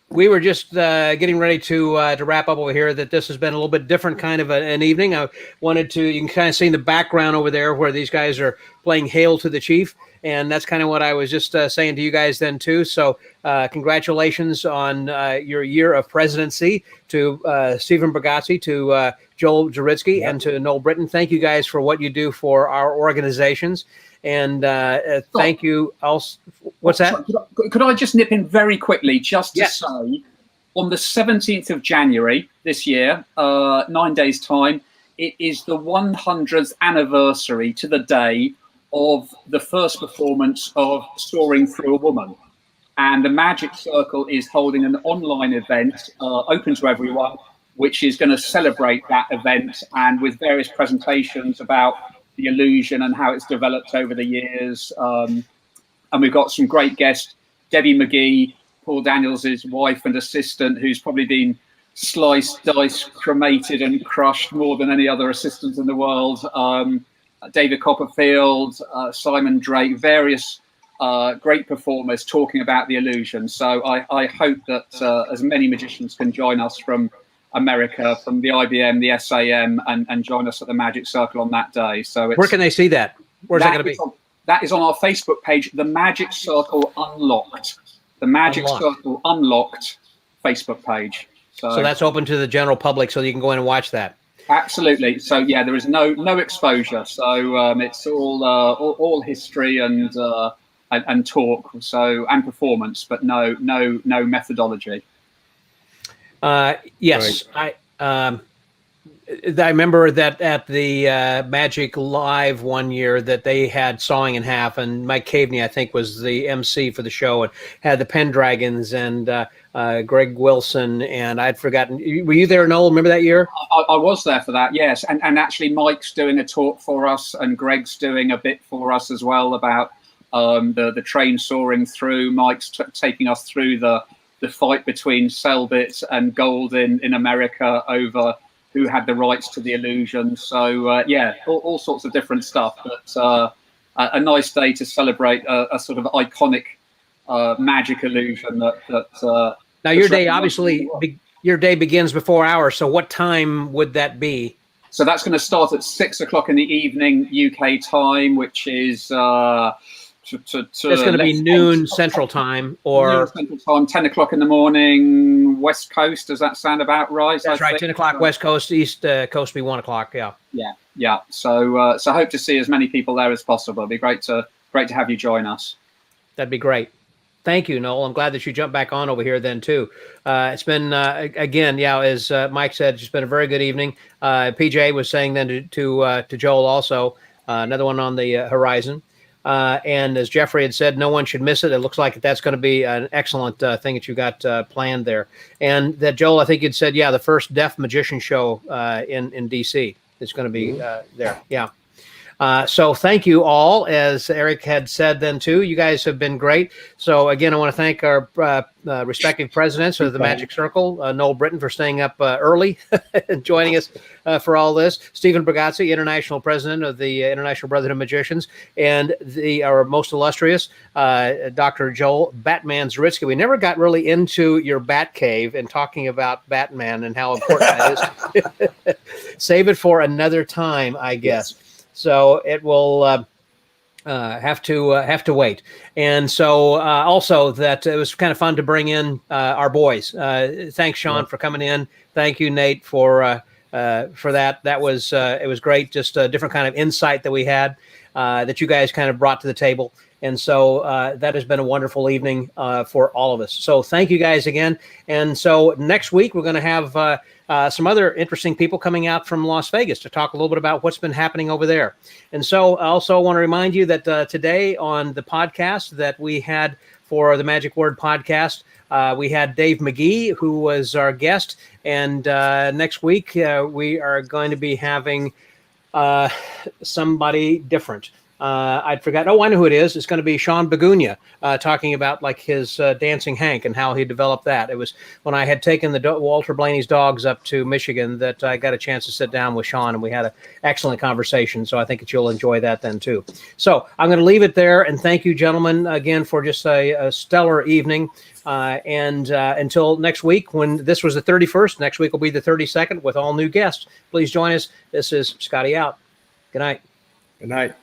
S2: we were just getting ready to wrap up over here. That this has been a little bit different kind of an evening. I wanted to. You can kind of see in the background over there where these guys are playing "Hail to the Chief." And that's kind of what I was just saying to you guys then, too. So congratulations on your year of presidency to Stephen Bargatze, to Joel Zaritsky, and to Noel Britten. Thank you guys for what you do for our organizations. And thank you. Also, what's that?
S9: Could I just nip in very quickly just to say, on the 17th of January this year, 9 days' time, it is the 100th anniversary to the day of the first performance of Soaring Through a Woman. And the Magic Circle is holding an online event open to everyone, which is going to celebrate that event, and with various presentations about the illusion and how it's developed over the years. And we've got some great guests, Debbie McGee, Paul Daniels' wife and assistant, who's probably been sliced, diced, cremated and crushed more than any other assistant in the world. David Copperfield, Simon Drake, various great performers talking about the illusion. So I hope that as many magicians can join us from America, from the I.B.M, the S.A.M, and join us at the Magic Circle on that day. So
S2: where can they see that? Where's that going to be?
S9: That is on our Facebook page, the Magic Circle Unlocked. The Magic Circle Unlocked Facebook page.
S2: So that's open to the general public, so you can go in and watch that.
S9: Absolutely. So there is no exposure. So it's all history and talk. So and performance, but no methodology.
S2: Yes, right. I remember that at the Magic Live one year that they had Sawing in Half, and Mike Caveney, I think, was the MC for the show, and had the Pendragons and Greg Wilson, and I'd forgotten. Were you there, Noel? Remember that year?
S9: I was there for that, yes. And actually Mike's doing a talk for us, and Greg's doing a bit for us as well about the train soaring through. Mike's taking us through the fight between Selbit and Gold in America over who had the rights to the illusion. So all sorts of different stuff, but a nice day to celebrate a sort of iconic magic illusion that
S2: now your day obviously your day begins before ours, so what time would that be?
S9: So that's going to start at 6 o'clock in the evening UK time, which is
S2: It's going to be noon Central Time or
S9: Central Time, 10 o'clock in the morning, West Coast. Does that sound about right?
S2: That's right. 10 o'clock West Coast, East Coast be 1 o'clock. Yeah.
S9: Yeah. So hope to see as many people there as possible. It'd be great to have you join us.
S2: That'd be great. Thank you, Noel. I'm glad that you jumped back on over here then too. It's been again, as Mike said, it's been a very good evening. PJ was saying then to Joel also, another one on the horizon. And as Jeffrey had said, no one should miss it. It looks like that's going to be an excellent thing that you got planned there. And that Joel, I think you'd said, the first deaf magician show in DC is going to be there. Yeah. So thank you all. As Eric had said then too, you guys have been great. So again, I want to thank our respective presidents of the Magic Circle, Noel Britten for staying up early and joining us for all this, Stephen Bargatze, International President of the International Brotherhood of Magicians, and our most illustrious Dr. Joel Batman Zaritsky. We never got really into your Bat Cave and talking about Batman and how important that is. Save it for another time, I guess. Yes. So it will have to wait. And so also that it was kind of fun to bring in our boys. Thanks, Sean, for coming in. Thank you, Nate, for that. That was it was great. Just a different kind of insight that we had that you guys kind of brought to the table. And so that has been a wonderful evening for all of us. So thank you guys again. And so next week we're going to have some other interesting people coming out from Las Vegas to talk a little bit about what's been happening over there. And so I also want to remind you that today on the podcast that we had for the Magic Word podcast, we had Dave McGee, who was our guest. And next week we are going to be having somebody different. I'd forgotten. Oh, I know who it is. It's going to be Sean Begunia talking about like his Dancing Hank and how he developed that. It was when I had taken the Walter Blaney's dogs up to Michigan that I got a chance to sit down with Sean and we had an excellent conversation. So I think that you'll enjoy that then too. So I'm going to leave it there and thank you, gentlemen, again for just a stellar evening. And until next week, when this was the 31st, next week will be the 32nd with all new guests. Please join us. This is Scotty out. Good night.
S7: Good night.